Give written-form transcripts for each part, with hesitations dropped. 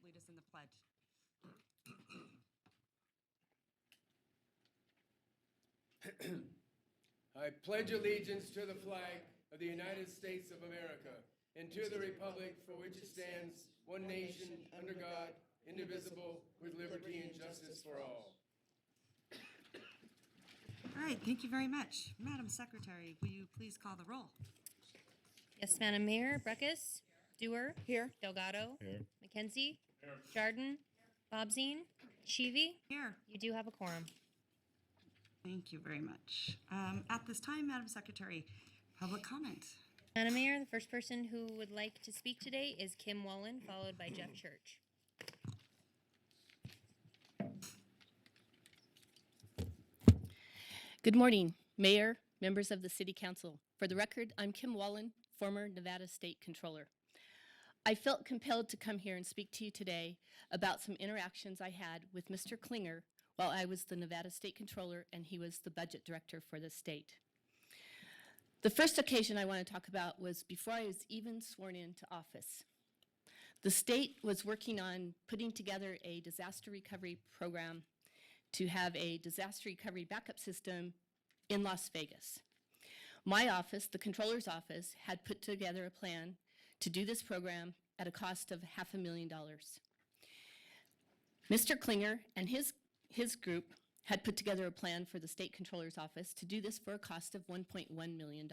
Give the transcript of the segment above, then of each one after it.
lead us in the pledge. I pledge allegiance to the flag of the United States of America and to the republic for which it stands, one nation, under God, indivisible, with liberty and justice for all. All right, thank you very much. Madam Secretary, will you please call the roll? Yes, Madam Mayor. Breckus. Dewar. Here. Delgado. Here. McKenzie. Jardin. Bobzine. Sheevy. Here. You do have a quorum. Thank you very much. At this time, Madam Secretary, public comment. Madam Mayor, the first person who would like to speak today is Kim Wallen, followed by Jeff Church. Good morning, Mayor, members of the City Council. For the record, I'm Kim Wallen, former Nevada State Controller. I felt compelled to come here and speak to you today about some interactions I had with Mr. Klinger while I was the Nevada State Controller and he was the Budget Director for the state. The first occasion I want to talk about was before I was even sworn into office. The state was working on putting together a disaster recovery program to have a disaster recovery backup system in Las Vegas. My office, the Controller's office, had put together a plan to do this program at a cost of $500,000. Mr. Klinger and his group had put together a plan for the State Controller's office to do this for a cost of $1.1 million.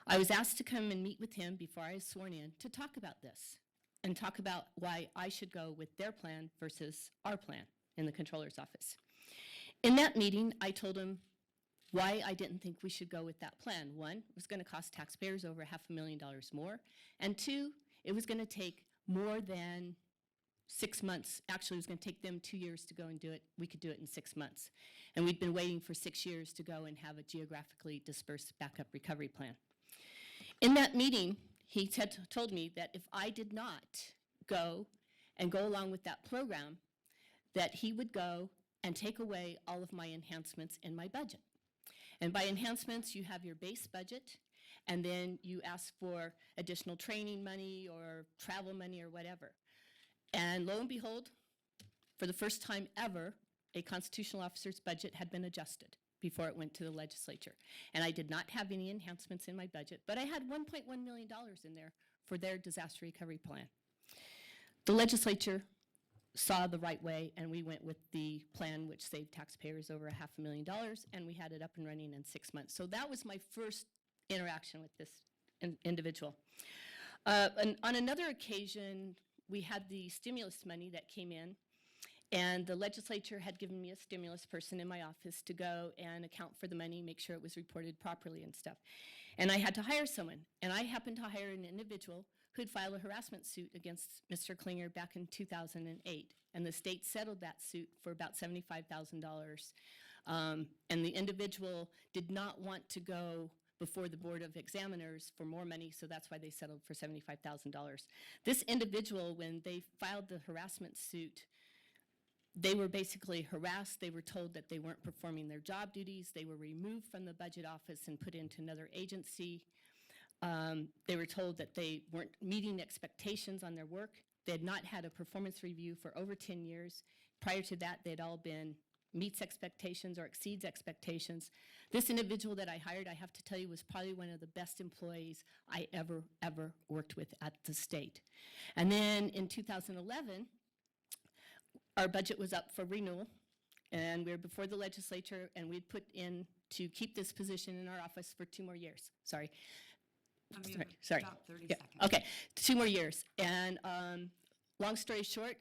I was asked to come and meet with him before I was sworn in to talk about this and talk about why I should go with their plan versus our plan in the Controller's office. In that meeting, I told him why I didn't think we should go with that plan. One, it was going to cost taxpayers over $500,000 more, and two, it was going to take more than 6 months. Actually, it was going to take them 2 years to go and do it. We could do it in 6 months. And we'd been waiting for 6 years to go and have a geographically dispersed backup recovery plan. In that meeting, he told me that if I did not go along with that program, that he would go and take away all of my enhancements in my budget. And by enhancements, you have your base budget, and then you ask for additional training money or travel money or whatever. And lo and behold, for the first time ever, a constitutional officer's budget had been adjusted before it went to the legislature. And I did not have any enhancements in my budget, but I had $1.1 million in there for their disaster recovery plan. The legislature saw the right way, and we went with the plan which saved taxpayers over $500,000, and we had it up and running in 6 months. So that was my first interaction with this individual. And on another occasion, we had the stimulus money that came in, and the legislature had given me a stimulus person in my office to go and account for the money, make sure it was reported properly and stuff. And I had to hire someone, and I happened to hire an individual who'd filed a harassment suit against Mr. Klinger back in 2008. And the state settled that suit for about $75,000. And the individual did not want to go before the Board of Examiners for more money, so that's why they settled for $75,000. This individual, when they filed the harassment suit, they were basically harassed. They were told that they weren't performing their job duties. They were removed from the budget office and put into another agency. They were told that they weren't meeting expectations on their work. They had not had a performance review for over 10 years. Prior to that, they'd all been meets expectations or exceeds expectations. This individual that I hired, I have to tell you, was probably one of the best employees I ever worked with at the state. And then in 2011, our budget was up for renewal, and we were before the legislature, and we'd put in to keep this position in our office for 2 more years. Sorry. Sorry. About 30 Yeah, seconds. okay, 2 more years. And long story short,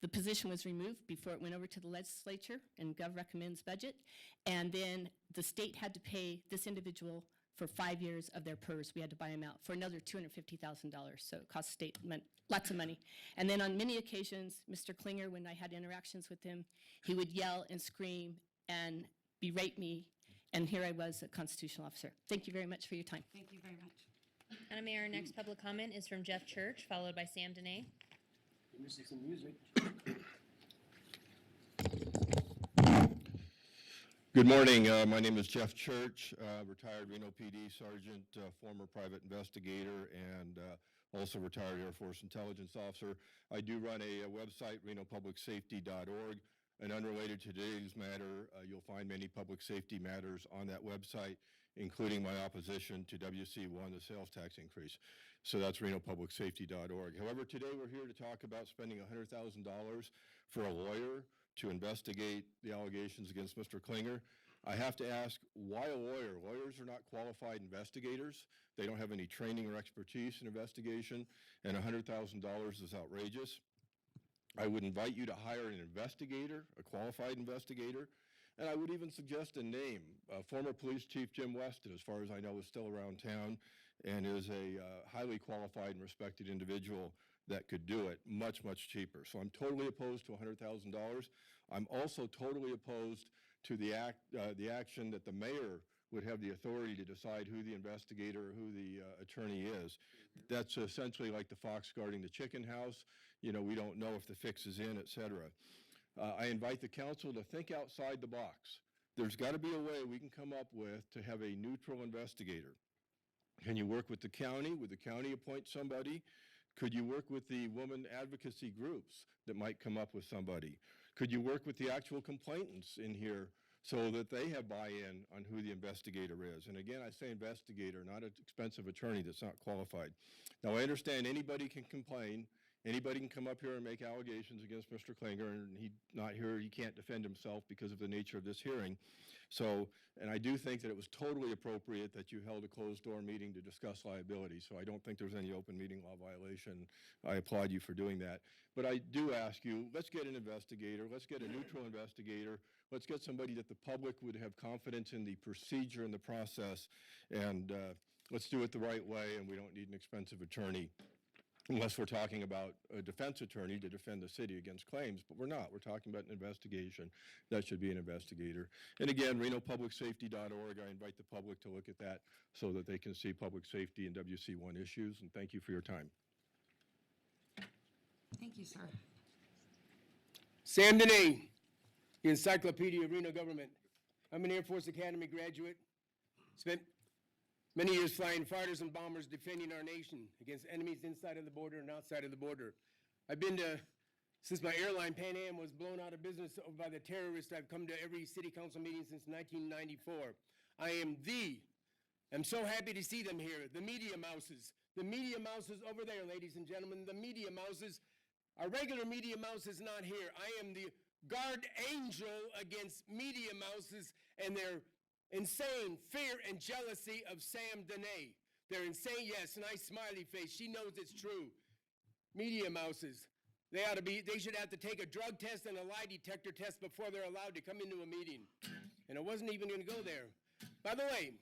the position was removed before it went over to the legislature and Gov recommends budget. And then the state had to pay this individual for 5 years of their PERS. We had to buy him out for another $250,000. So it cost state lots of money. And then on many occasions, Mr. Klinger, when I had interactions with him, he would yell and scream and berate me. And here I was, a constitutional officer. Thank you very much for your time. Thank you very much. Madam Mayor, our next public comment is from Jeff Church, followed by Sam Dene. Give me some music. Good morning. My name is Jeff Church, retired Reno PD sergeant, former private investigator, and also retired Air Force intelligence officer. I do run a website, renopublicsafety.org. And unrelated to today's matter, you'll find many public safety matters on that website, including my opposition to WC1, the sales tax increase. So that's renopublicsafety.org. However, today we're here to talk about spending $100,000 for a lawyer to investigate the allegations against Mr. Klinger. I have to ask, why a lawyer? Lawyers are not qualified investigators. They don't have any training or expertise in investigation, and $100,000 is outrageous. I would invite you to hire an investigator, a qualified investigator, and I would even suggest a name. Former Police Chief Jim Weston, as far as I know, is still around town and is a highly qualified and respected individual that could do it much, much cheaper. So I'm totally opposed to $100,000. I'm also totally opposed to the action that the mayor would have the authority to decide who the investigator or who the attorney is. That's essentially like the fox guarding the chicken house. You know, we don't know if the fix is in, et cetera. I invite the council to think outside the box. There's got to be a way we can come up with to have a neutral investigator. Can you work with the county? Would the county appoint somebody? Could you work with the woman advocacy groups that might come up with somebody? Could you work with the actual complainants in here so that they have buy-in on who the investigator is? And again, I say investigator, not an expensive attorney that's not qualified. Now, I understand anybody can complain. Anybody can come up here and make allegations against Mr. Klinger, and he's not here, he can't defend himself because of the nature of this hearing. So, and I do think that it was totally appropriate that you held a closed-door meeting to discuss liability, so I don't think there's any open meeting law violation. I applaud you for doing that. But I do ask you, let's get an investigator, let's get a neutral investigator, let's get somebody that the public would have confidence in the procedure and the process, and let's do it the right way, and we don't need an expensive attorney. Unless we're talking about a defense attorney to defend the city against claims, but we're not. We're talking about an investigation. That should be an investigator. And again, renopublicsafety.org, I invite the public to look at that so that they can see public safety and WC1 issues, and thank you for your time. Thank you, sir. Sam Dene, the Encyclopedia of Reno Government. I'm an Air Force Academy graduate. Spent many years flying fighters and bombers defending our nation against enemies inside of the border and outside of the border. I've been to, since my airline, Pan Am, was blown out of business by the terrorists, I've come to every city council meeting since 1994. I'm so happy to see them here, the media mouses. The media mouses over there, ladies and gentlemen, the media mouses. Our regular media mouse is not here. I am the guard angel against media mouses and their insane fear and jealousy of Sam Dene. They're insane, yes, nice smiley face. She knows it's true. Media mouses. They should have to take a drug test and a lie detector test before they're allowed to come into a meeting. And I wasn't even gonna go there. By the way,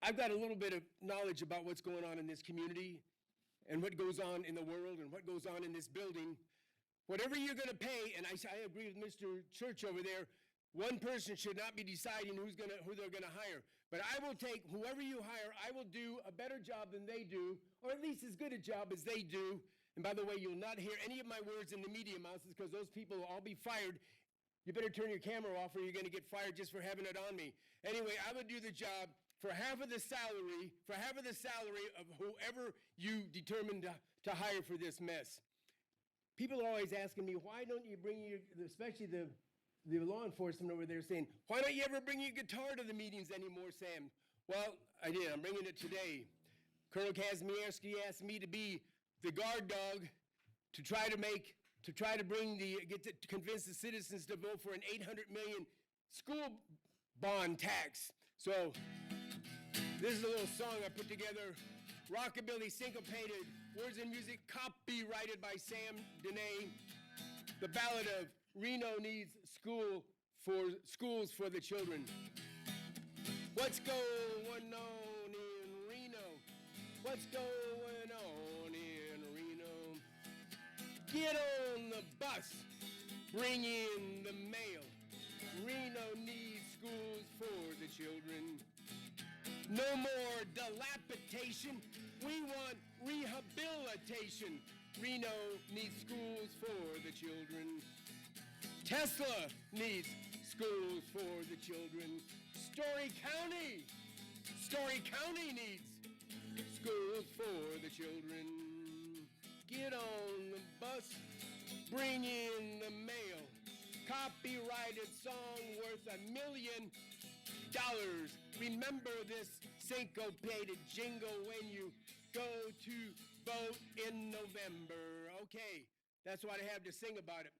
I've got a little bit of knowledge about what's going on in this community and what goes on in the world and what goes on in this building. Whatever you're gonna pay, and I agree with Mr. Church over there, one person should not be deciding who they're gonna hire. But I will take whoever you hire, I will do a better job than they do, or at least as good a job as they do. And by the way, you'll not hear any of my words in the media mouses because those people will all be fired. You better turn your camera off or you're gonna get fired just for having it on me. Anyway, I would do the job for half of the salary of whoever you determine to hire for this mess. People are always asking me, why don't you bring especially the law enforcement over there saying, why don't you ever bring your guitar to the meetings anymore, Sam? Well, I did. I'm bringing it today. Colonel Kazmierski asked me to be the guard dog to try to convince the citizens to vote for an $800 million school bond tax. So this is a little song I put together, rockabilly syncopated, words and music copyrighted by Sam Dene. The ballad of Reno needs schools for the children. What's going on in Reno? What's going on in Reno? Get on the bus, bring in the mail. Reno needs schools for the children. No more dilapidation, we want rehabilitation. Reno needs schools for the children. Tesla needs schools for the children. Story County needs schools for the children. Get on the bus, bring in the mail. Copyrighted song worth $1 million. Remember this syncopated jingle when you go to vote in November. Okay, that's what I have to sing about it.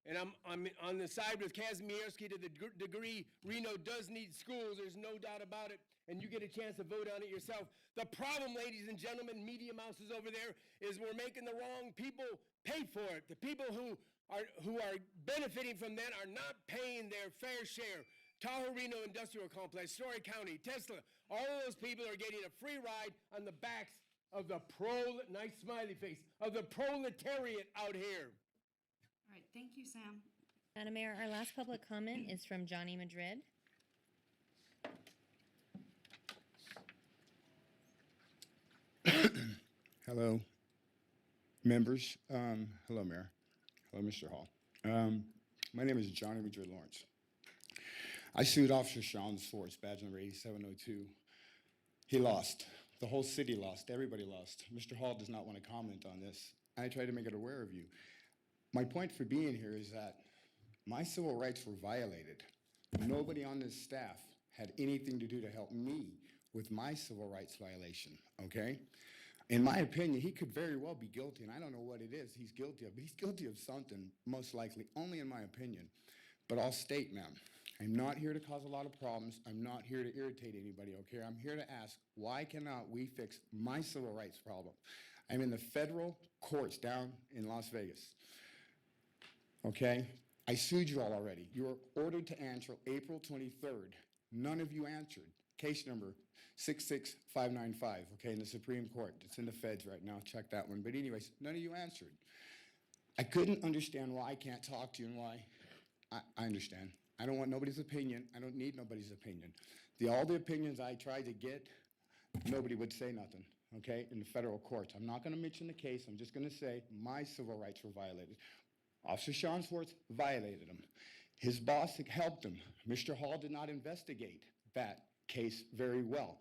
And I'm on the side with Kazimierski to the degree Reno does need schools, there's no doubt about it, and you get a chance to vote on it yourself. The problem, ladies and gentlemen, media mouses over there, is we're making the wrong people pay for it. The people who are benefiting from that are not paying their fair share. Tahoe Reno Industrial Complex, Story County, Tesla, all of those people are getting a free ride on the backs of the nice smiley face, of the proletariat out here. All right, thank you, Sam. Madam Mayor, our last public comment is from Johnny Madrid. Hello, members. Hello, Mayor. Hello, Mr. Hall. My name is Johnny Madrid Lawrence. I sued Officer Sean Swartz, badge number 8702. He lost. The whole city lost. Everybody lost. Mr. Hall does not want to comment on this. I try to make it aware of you. My point for being here is that my civil rights were violated. Nobody on this staff had anything to do to help me with my civil rights violation, okay? In my opinion, he could very well be guilty, and I don't know what it is he's guilty of, but he's guilty of something, most likely, only in my opinion. But I'll state, ma'am, I'm not here to cause a lot of problems. I'm not here to irritate anybody, okay? I'm here to ask, why cannot we fix my civil rights problem? I'm in the federal courts down in Las Vegas, okay? I sued you all already. You were ordered to answer April 23rd. None of you answered. Case number 66595, okay, in the Supreme Court. It's in the feds right now. Check that one. But anyways, none of you answered. I couldn't understand why I can't talk to you and why. I understand. I don't want nobody's opinion. I don't need nobody's opinion. All the opinions I tried to get, nobody would say nothing, okay, in the federal courts. I'm not going to mention the case. I'm just going to say my civil rights were violated. Officer Sean Swartz violated him. His boss helped him. Mr. Hall did not investigate that case very well.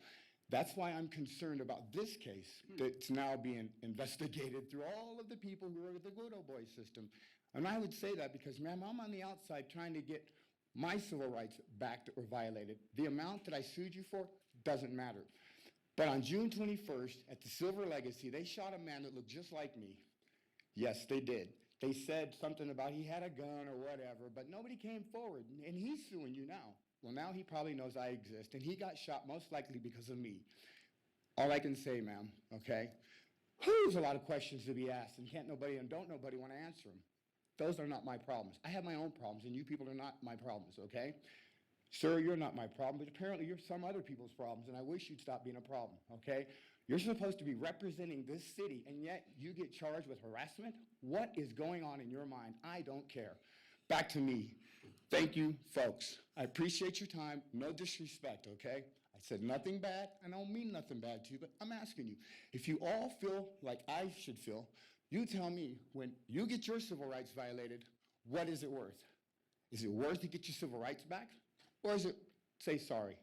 That's why I'm concerned about this case that's now being investigated through all of the people who are with the good old boy system. And I would say that because, ma'am, I'm on the outside trying to get my civil rights back that were violated. The amount that I sued you for doesn't matter. But on June 21st, at the Silver Legacy, they shot a man that looked just like me. Yes, they did. They said something about he had a gun or whatever, but nobody came forward, and he's suing you now. Well, now he probably knows I exist, and he got shot most likely because of me. All I can say, ma'am, okay? There's a lot of questions to be asked, and don't nobody want to answer them. Those are not my problems. I have my own problems, and you people are not my problems, okay? Sir, you're not my problem, but apparently you're some other people's problems, and I wish you'd stop being a problem, okay? You're supposed to be representing this city, and yet you get charged with harassment? What is going on in your mind? I don't care. Back to me. Thank you, folks. I appreciate your time. No disrespect, okay? I said nothing bad. I don't mean nothing bad to you, but I'm asking you. If you all feel like I should feel, you tell me, when you get your civil rights violated, what is it worth? Is it worth to get your civil rights back? Or is it say sorry?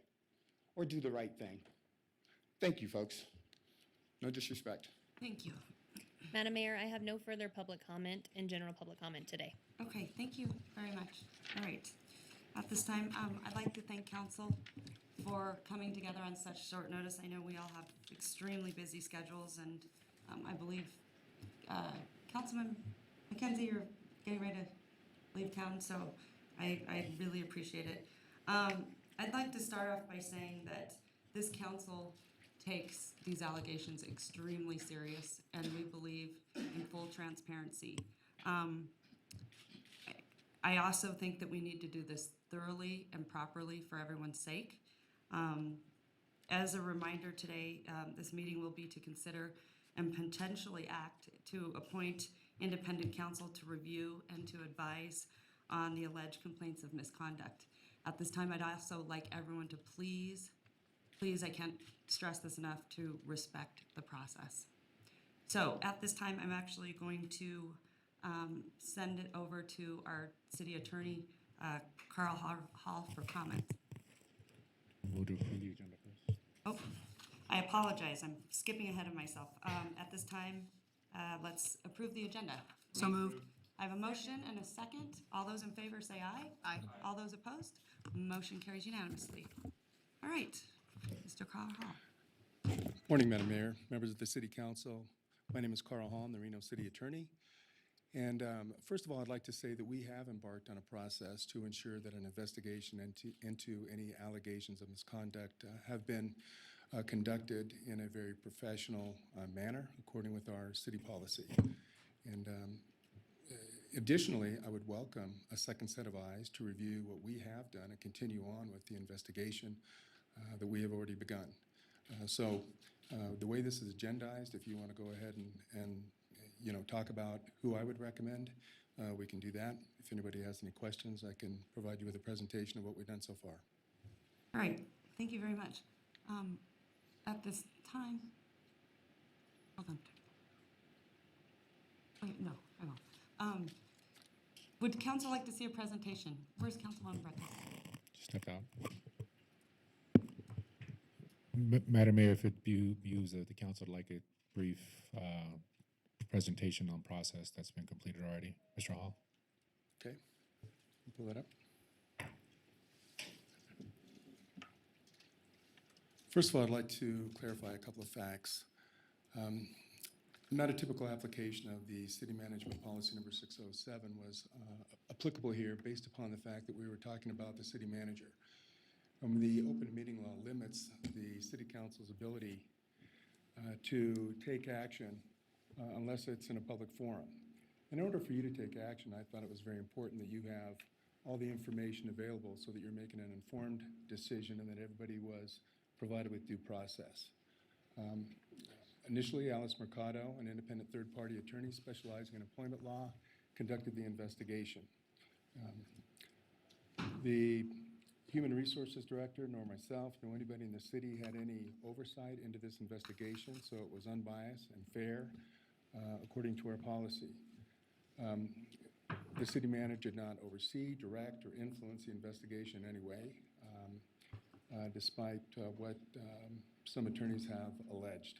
Or do the right thing? Thank you, folks. No disrespect. Thank you. Madam Mayor, I have no further public comment and general public comment today. Okay, thank you very much. All right. At this time, I'd like to thank council for coming together on such short notice. I know we all have extremely busy schedules, and I believe Councilman McKenzie, you're getting ready to leave town, so I really appreciate it. I'd like to start off by saying that this council takes these allegations extremely serious, and we believe in full transparency. I also think that we need to do this thoroughly and properly for everyone's sake. As a reminder today, this meeting will be to consider and potentially act to appoint independent counsel to review and to advise on the alleged complaints of misconduct. At this time, I'd also like everyone to please, I can't stress this enough, to respect the process. So at this time, I'm actually going to send it over to our city attorney, Carl Hall, for comment. We'll do the agenda first. Oh, I apologize, I'm skipping ahead of myself. At this time, let's approve the agenda. So moved. I have a motion and a second. All those in favor say aye. Aye. All those opposed? Motion carries unanimously. All right, Mr. Carl Hall. Morning, Madam Mayor, members of the City Council. My name is Carl Hall, I'm the Reno City Attorney. And first of all, I'd like to say that we have embarked on a process to ensure that an investigation into any allegations of misconduct have been conducted in a very professional manner, according with our city policy. And additionally, I would welcome a second set of eyes to review what we have done and continue on with the investigation that we have already begun. So the way this is agendized, if you want to go ahead and talk about who I would recommend, we can do that. If anybody has any questions, I can provide you with a presentation of what we've done so far. All right, thank you very much. At this time, hold on. Okay, no, I won't. Would council like to see a presentation? Where's Councilman Breton? Step out. Madam Mayor, if it views the council would like a brief presentation on process that's been completed already. Mr. Hall. Okay, pull that up. First of all, I'd like to clarify a couple of facts. Not a typical application of the City Management Policy number 607 was applicable here based upon the fact that we were talking about the city manager. The open meeting law limits the City Council's ability to take action unless it's in a public forum. In order for you to take action, I thought it was very important that you have all the information available so that you're making an informed decision and that everybody was provided with due process. Initially, Alice Mercado, an independent third-party attorney specializing in employment law, conducted the investigation. The Human Resources Director, nor myself, nor anybody in the city had any oversight into this investigation, so it was unbiased and fair according to our policy. The city manager did not oversee, direct, or influence the investigation in any way, despite what some attorneys have alleged.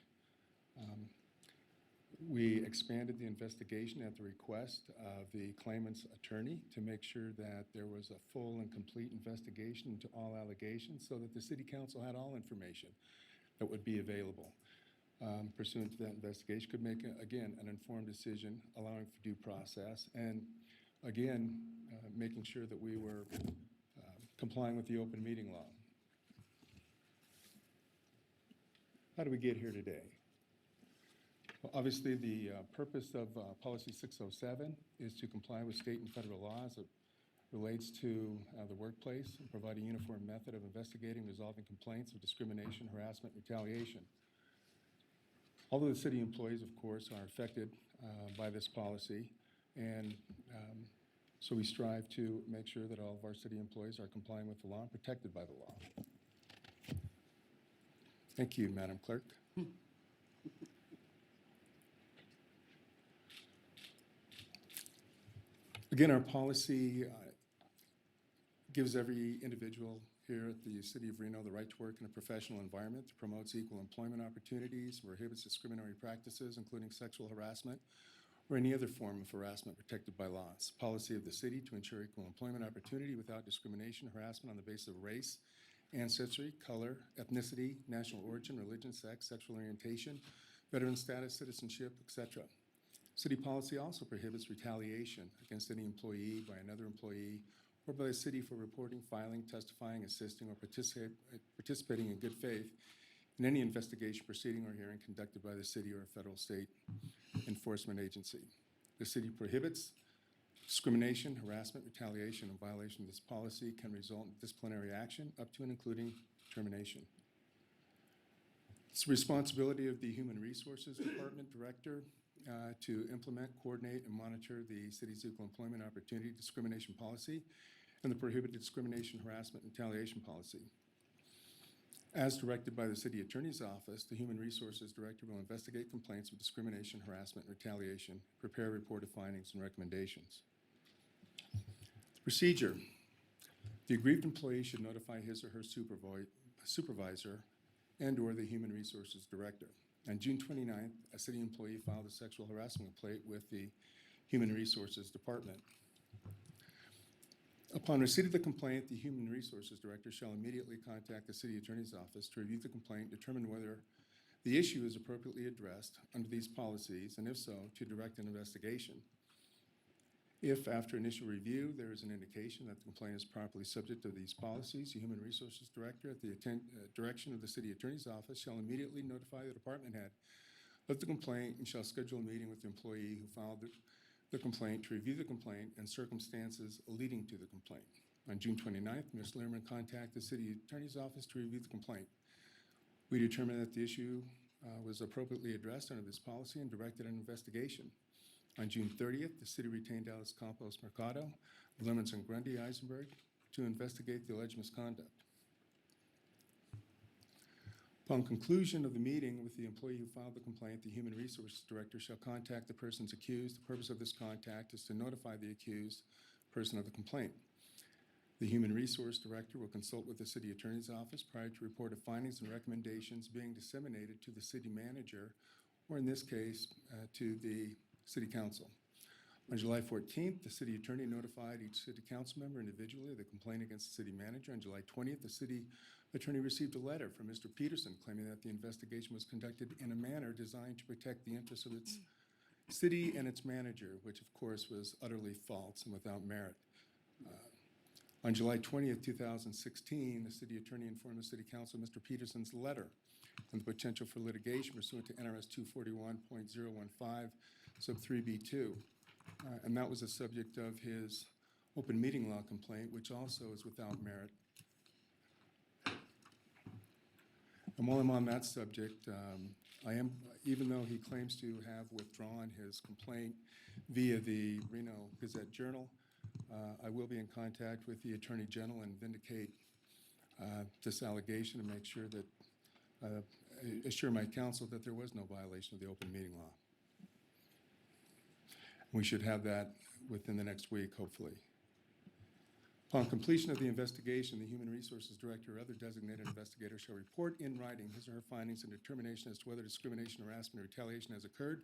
We expanded the investigation at the request of the claimant's attorney to make sure that there was a full and complete investigation into all allegations so that the City Council had all information that would be available pursuant to that investigation, could make, again, an informed decision, allowing for due process, and again, making sure that we were complying with the open meeting law. How do we get here today? Well, obviously, the purpose of Policy 607 is to comply with state and federal laws as it relates to the workplace and provide a uniform method of investigating and resolving complaints of discrimination, harassment, and retaliation. Although the city employees, of course, are affected by this policy, and so we strive to make sure that all of our city employees are complying with the law and protected by the law. Thank you, Madam Clerk. Again, our policy gives every individual here at the City of Reno the right to work in a professional environment that promotes equal employment opportunities, prohibits discriminatory practices, including sexual harassment or any other form of harassment protected by law. It's the policy of the city to ensure equal employment opportunity without discrimination, harassment on the basis of race, ancestry, color, ethnicity, national origin, religion, sex, sexual orientation, veteran status, citizenship, etc. City policy also prohibits retaliation against any employee by another employee or by the city for reporting, filing, testifying, assisting, or participating in good faith in any investigation, proceeding, or hearing conducted by the city or a federal, state enforcement agency. The city prohibits discrimination, harassment, retaliation, and violation of this policy can result in disciplinary action up to and including termination. It's the responsibility of the Human Resources Department Director to implement, coordinate, and monitor the city's equal employment opportunity discrimination policy and the prohibited discrimination, harassment, and retaliation policy. As directed by the City Attorney's Office, the Human Resources Director will investigate complaints of discrimination, harassment, and retaliation, prepare a report of findings and recommendations. Procedure. The aggrieved employee should notify his or her supervisor and/or the Human Resources Director. On June 29th, a city employee filed a sexual harassment complaint with the Human Resources Department. Upon receipt of the complaint, the Human Resources Director shall immediately contact the City Attorney's Office to review the complaint, determine whether the issue is appropriately addressed under these policies, and if so, to direct an investigation. If, after initial review, there is an indication that the complaint is properly subject to these policies, the Human Resources Director, at the direction of the City Attorney's Office, shall immediately notify the department head of the complaint and shall schedule a meeting with the employee who filed the complaint to review the complaint and circumstances leading to the complaint. On June 29th, Ms. Lehrman contacted the City Attorney's Office to review the complaint. We determined that the issue was appropriately addressed under this policy and directed an investigation. On June 30th, the city retained Alice Campos Mercado of Lemons and Grundy, Eisenberg, to investigate the alleged misconduct. Upon conclusion of the meeting with the employee who filed the complaint, the Human Resources Director shall contact the persons accused. The purpose of this contact is to notify the accused person of the complaint. The Human Resource Director will consult with the City Attorney's Office prior to report of findings and recommendations being disseminated to the City Manager, or in this case, to the City Council. On July 14th, the City Attorney notified each City Council member individually of the complaint against the City Manager. On July 20th, the City Attorney received a letter from Mr. Peterson claiming that the investigation was conducted in a manner designed to protect the interests of its city and its manager, which of course was utterly false and without merit. On July 20th, 2016, the City Attorney informed the City Council of Mr. Peterson's letter and the potential for litigation pursuant to NRS 241.015, sub 3B2. And that was the subject of his open meeting law complaint, which also is without merit. And while I'm on that subject, even though he claims to have withdrawn his complaint via the Reno Gazette-Journal, I will be in contact with the Attorney General and vindicate this allegation and make sure that, assure my counsel that there was no violation of the open meeting law. We should have that within the next week, hopefully. Upon completion of the investigation, the Human Resources Director or other designated investigator shall report in writing his or her findings and determination as to whether discrimination, harassment, or retaliation has occurred,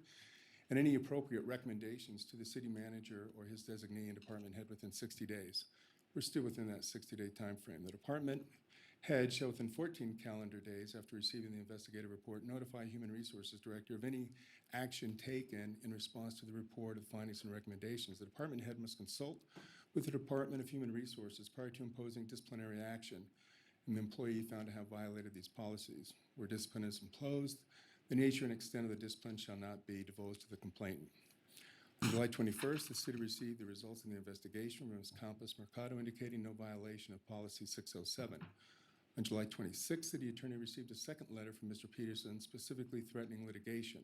and any appropriate recommendations to the City Manager or his designee and department head within 60 days. We're still within that 60-day time frame. The department head shall, within 14 calendar days after receiving the investigative report, notify Human Resources Director of any action taken in response to the report of findings and recommendations. The department head must consult with the Department of Human Resources prior to imposing disciplinary action and the employee found to have violated these policies. Where discipline is imposed, the nature and extent of the discipline shall not be divulged to the complainant. On July 21st, the city received the results of the investigation from Ms. Campos Mercado indicating no violation of Policy 607. On July 26th, the attorney received a second letter from Mr. Peterson specifically threatening litigation.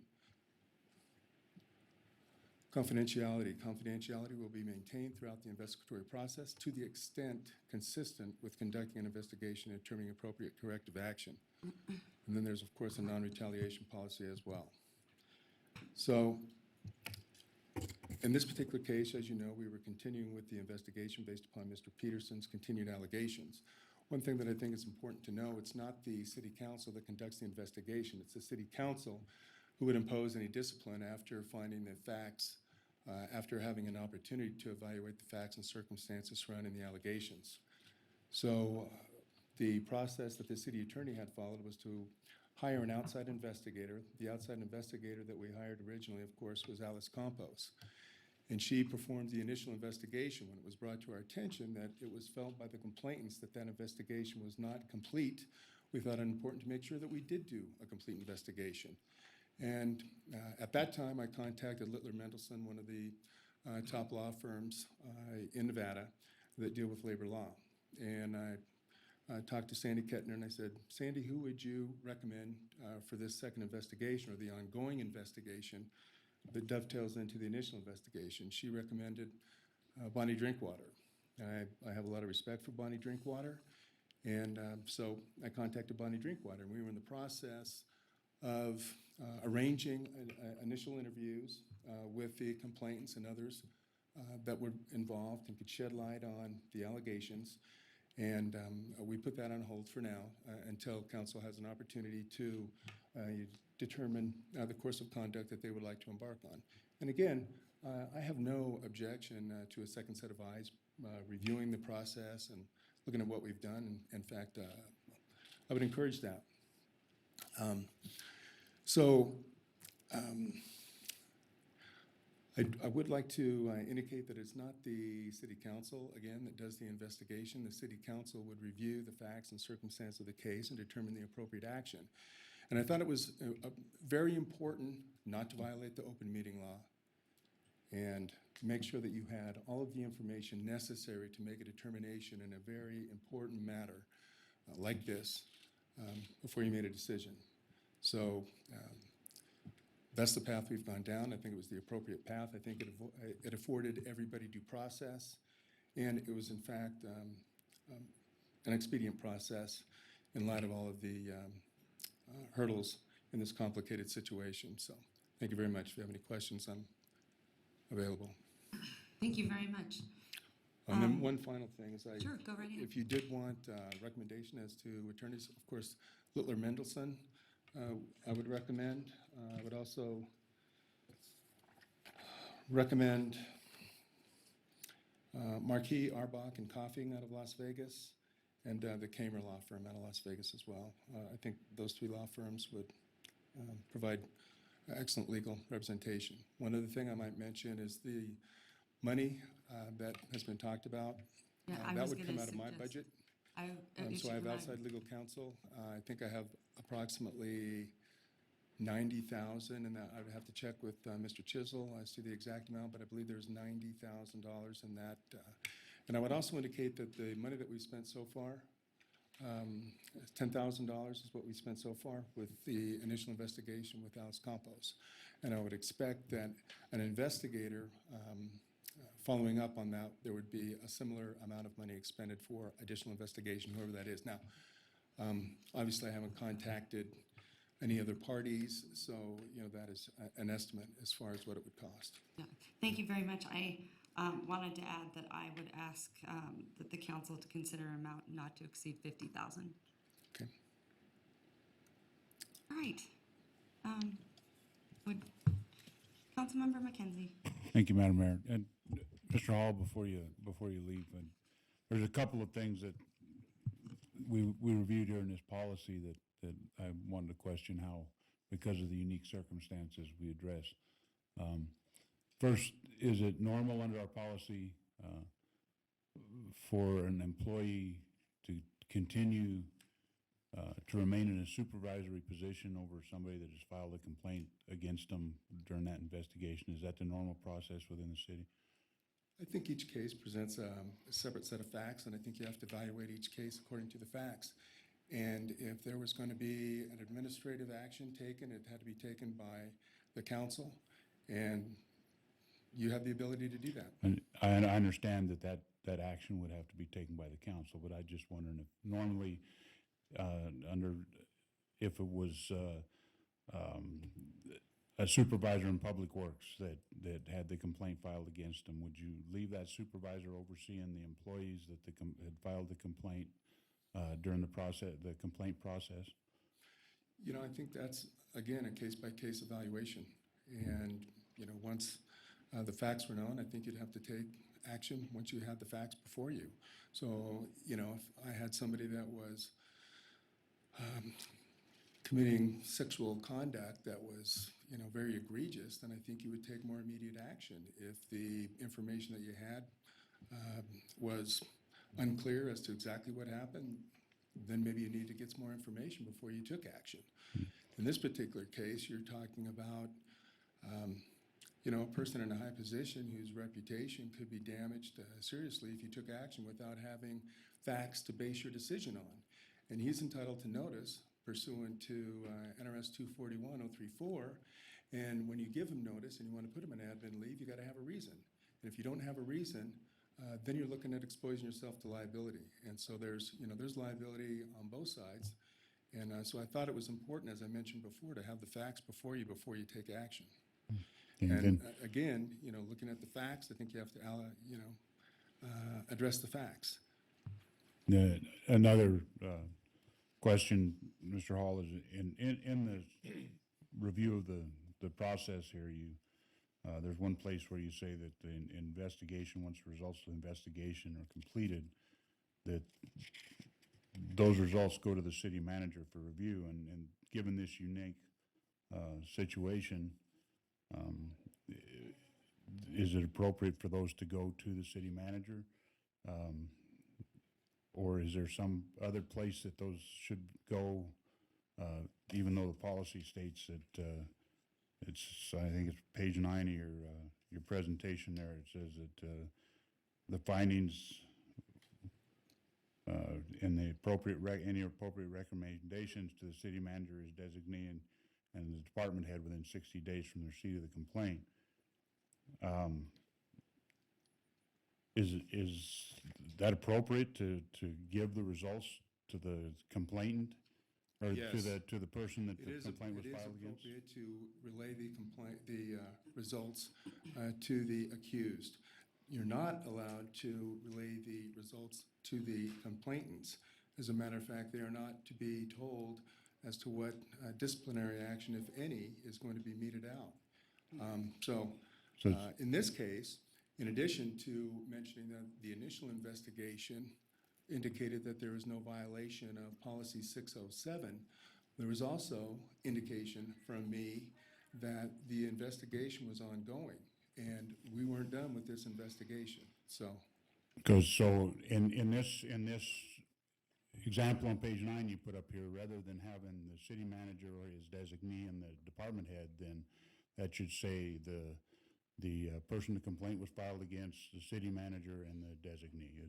Confidentiality. Confidentiality will be maintained throughout the investigatory process to the extent consistent with conducting an investigation and determining appropriate corrective action. And then there's, of course, a non-retaliation policy as well. So in this particular case, as you know, we were continuing with the investigation based upon Mr. Peterson's continued allegations. One thing that I think is important to know, it's not the City Council that conducts the investigation. It's the City Council who would impose any discipline after finding the facts, after having an opportunity to evaluate the facts and circumstances surrounding the allegations. So the process that the city attorney had followed was to hire an outside investigator. The outside investigator that we hired originally, of course, was Alice Campos. And she performed the initial investigation. When it was brought to our attention that it was felt by the complainants that that investigation was not complete, we thought it important to make sure that we did do a complete investigation. And at that time, I contacted Littler Mendelsohn, one of the top law firms in Nevada that deal with labor law. And I talked to Sandy Kettner and I said, Sandy, who would you recommend for this second investigation or the ongoing investigation that dovetails into the initial investigation? She recommended Bonnie Drinkwater. I have a lot of respect for Bonnie Drinkwater. And so I contacted Bonnie Drinkwater, and we were in the process of arranging initial interviews with the complainants and others that were involved and could shed light on the allegations. And we put that on hold for now until council has an opportunity to determine the course of conduct that they would like to embark on. And again, I have no objection to a second set of eyes reviewing the process and looking at what we've done. And in fact, I would encourage that. I would like to indicate that it's not the city council, again, that does the investigation. The city council would review the facts and circumstance of the case and determine the appropriate action. And I thought it was very important not to violate the open meeting law and make sure that you had all of the information necessary to make a determination in a very important matter like this before you made a decision. So that's the path we've gone down. I think it was the appropriate path. I think it afforded everybody due process, and it was in fact an expedient process in light of all of the hurdles in this complicated situation. So thank you very much. If you have any questions, I'm available. Thank you very much. And then one final thing is Sure, go right ahead. if you did want recommendation as to attorneys, of course, Littler Mendelson, I would recommend. I would also recommend Marquis, Arbach, and Coughing out of Las Vegas, and the Kamer Law Firm out of Las Vegas as well. I think those three law firms would provide excellent legal representation. One other thing I might mention is the money that has been talked about. Yeah, I that was would come gonna out of my suggest- budget. It So I should have come out- outside legal counsel. I think I have approximately 90,000, and I would have to check with Mr. Chisel as to the exact amount, but I believe there's $90,000 in that. And I would also indicate that the money that we've spent so far, $10,000 is what we spent so far with the initial investigation with Alice Campos. And I would expect that an investigator following up on that, there would be a similar amount of money expended for additional investigation, whoever that is. Now, obviously, I haven't contacted any other parties, so that is an estimate as far as what it would cost. Yeah. Thank you very much. I wanted to add that I would ask that the council to consider an amount not to exceed 50,000. Okay. All right. Would Councilmember McKenzie? Thank you, Madam Mayor. And Mr. Hall, before you leave, and there's a couple of things that we reviewed here in this policy that I wanted to question how, because of the unique circumstances we address. First, is it normal under our policy for an employee to continue to remain in a supervisory position over somebody that has filed a complaint against them during that investigation? Is that the normal process within the city? I think each case presents a separate set of facts, and I think you have to evaluate each case according to the facts. And if there was going to be an administrative action taken, it had to be taken by the council, and you have the ability to do that. And I understand that action would have to be taken by the council, but I just wondering if normally if it was a supervisor in Public Works that had the complaint filed against them, would you leave that supervisor overseeing the employees that had filed the complaint during the complaint process? I think that's, again, a case-by-case evaluation. And, once the facts were known, I think you'd have to take action once you had the facts before you. So, if I had somebody that was committing sexual conduct that was, very egregious, then I think you would take more immediate action. If the information that you had was unclear as to exactly what happened, then maybe you need to get some more information before you took action. In this particular case, you're talking about, a person in a high position whose reputation could be damaged seriously if you took action without having facts to base your decision on. And he's entitled to notice pursuant to NRS 241-034. And when you give him notice and you want to put him in admin leave, you got to have a reason. And if you don't have a reason, then you're looking at exposing yourself to liability. And so there's liability on both sides. And so I thought it was important, as I mentioned before, to have the facts before you take action. And again, looking at the facts, I think you have to, address the facts. Another question, Mr. Hall, is in the review of the process here, there's one place where you say that the investigation, once the results of the investigation are completed, that those results go to the city manager for review. And given this unique situation, is it appropriate for those to go to the city manager? Or is there some other place that those should go, even though the policy states that I think it's page 9 of your presentation there, it says that the findings and the any appropriate recommendations to the city manager is designated and the department head within 60 days from the receipt of the complaint. Is that appropriate to give the results to the complainant or Yes. to the person that the complaint was It is filed against? appropriate to relay the results to the accused. You're not allowed to relay the results to the complainants. As a matter of fact, they are not to be told as to what disciplinary action, if any, is going to be meted out. So in this case, in addition to mentioning that the initial investigation indicated that there was no violation of policy 607, there was also indication from me that the investigation was ongoing, and we weren't done with this investigation. So In this example on page 9 you put up here, rather than having the city manager or his designee and the department head, then that should say the person the complaint was filed against, the city manager, and the designee.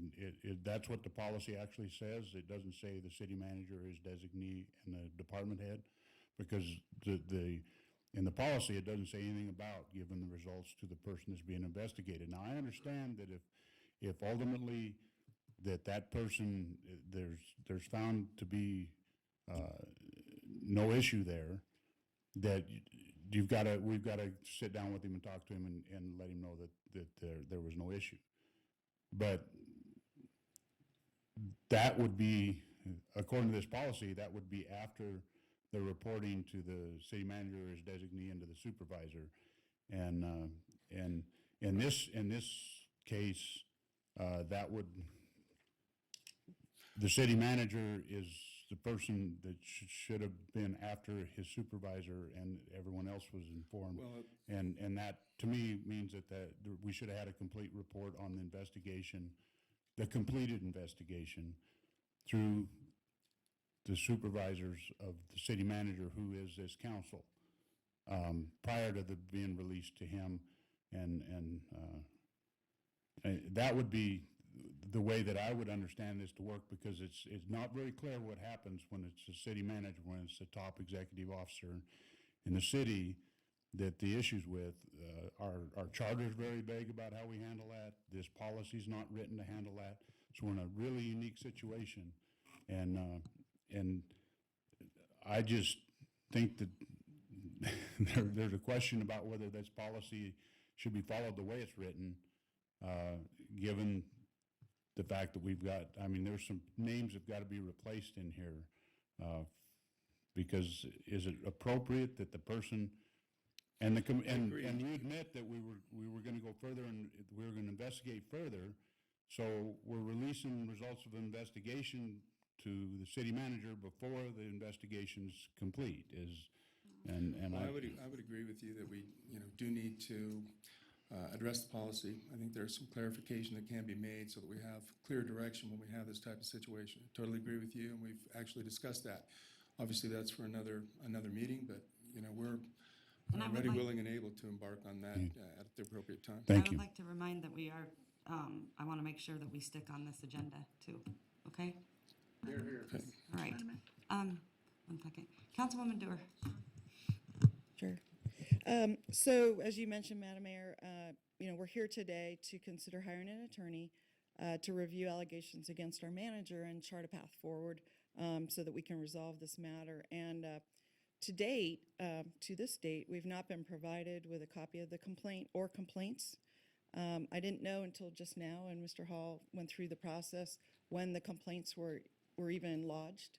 And that's what the policy actually says. It doesn't say the city manager, his designee, and the department head, because in the policy it doesn't say anything about giving the results to the person that's being investigated. Now, I understand that if ultimately that person, there's found to be no issue there, that we've got to sit down with him and talk to him and let him know that there was no issue. But that would be, according to this policy, that would be after the reporting to the city manager or his designee and to the supervisor. And in this case, that would, the city manager is the person that should have been after his supervisor, and everyone else was informed. Well, And that, to me, means that we should have had a complete report on the investigation, the completed investigation, through the supervisors of the city manager, who is this council, prior to being released to him. And that would be the way that I would understand this to work, because it's not very clear what happens when it's a city manager, when it's the top executive officer in the city that the issues with. Our charter is very vague about how we handle that. This policy is not written to handle that. So we're in a really unique situation. And I just think that there's a question about whether this policy should be followed the way it's written, given the fact that we've got, there's some names that have got to be replaced in here, because is it appropriate that the person, and you admit that we were going to go further and we were going to investigate further, so we're releasing results of investigation to the city manager before the investigation's complete. I would agree with you that we do need to address the policy. I think there's some clarification that can be made so that we have clear direction when we have this type of situation. Totally agree with you, and we've actually discussed that. Obviously, that's for another meeting, but we're ready, willing, and able to embark on that at the appropriate time. Thank I you. would like to remind that we are, I want to make sure that we stick on this agenda too, okay? Here. Okay. All right. One second. Councilwoman Dewar. Sure. So as you mentioned, Madam Mayor, we're here today to consider hiring an attorney to review allegations against our manager and chart a path forward so that we can resolve this matter. And to this date, we've not been provided with a copy of the complaint or complaints. I didn't know until just now, and Mr. Hall went through the process, when the complaints were even lodged.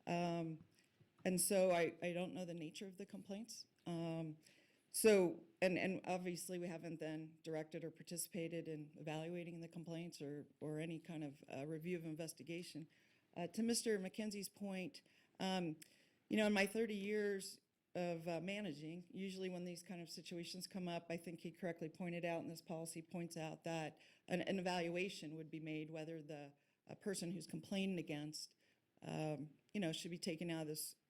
And so I don't know the nature of the complaints. And obviously we haven't then directed or participated in evaluating the complaints or any kind of review of investigation. To Mr. McKenzie's point, in my 30 years of managing, usually when these kind of situations come up, I think he correctly pointed out, and this policy points out, that an evaluation would be made whether the person who's complained against, should be taken out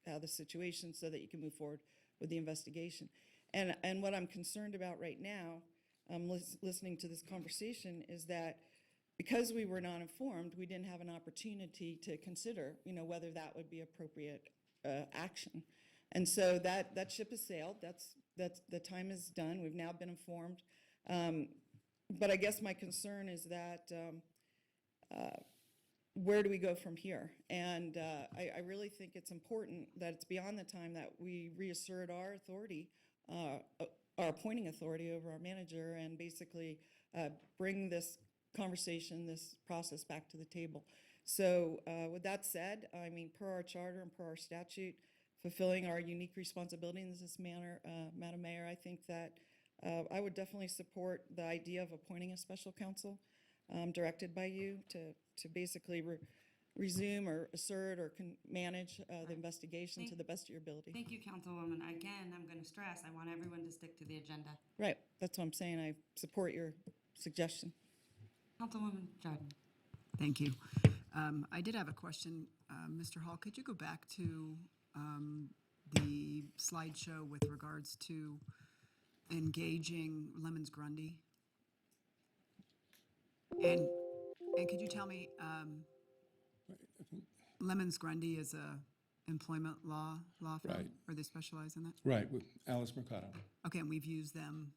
of the situation so that you can move forward with the investigation. And what I'm concerned about right now, listening to this conversation, is that because we were not informed, we didn't have an opportunity to consider, whether that would be appropriate action. And so that ship has sailed. That's the time is done. We've now been informed. But I guess my concern is that where do we go from here? And I really think it's important that it's beyond the time that we reassert our authority, our appointing authority over our manager, and basically bring this conversation, this process back to the table. So with that said, I mean, per our charter and per our statute, fulfilling our unique responsibility in this manner, Madam Mayor, I think that I would definitely support the idea of appointing a special counsel directed by you to basically resume or assert or manage the investigation to the best of your ability. Thank you, Councilwoman. Again, I'm going to stress, I want everyone to stick to the agenda. Right, that's what I'm saying. I support your suggestion. Councilwoman Jordan. Thank you. I did have a question. Mr. Hall, could you go back to the slideshow with regards to engaging Lemons Grundy? And could you tell me, Lemons Grundy is a employment law firm? Right. Or they specialize in that? Right, with Alice Mercado. Okay, and we've used them.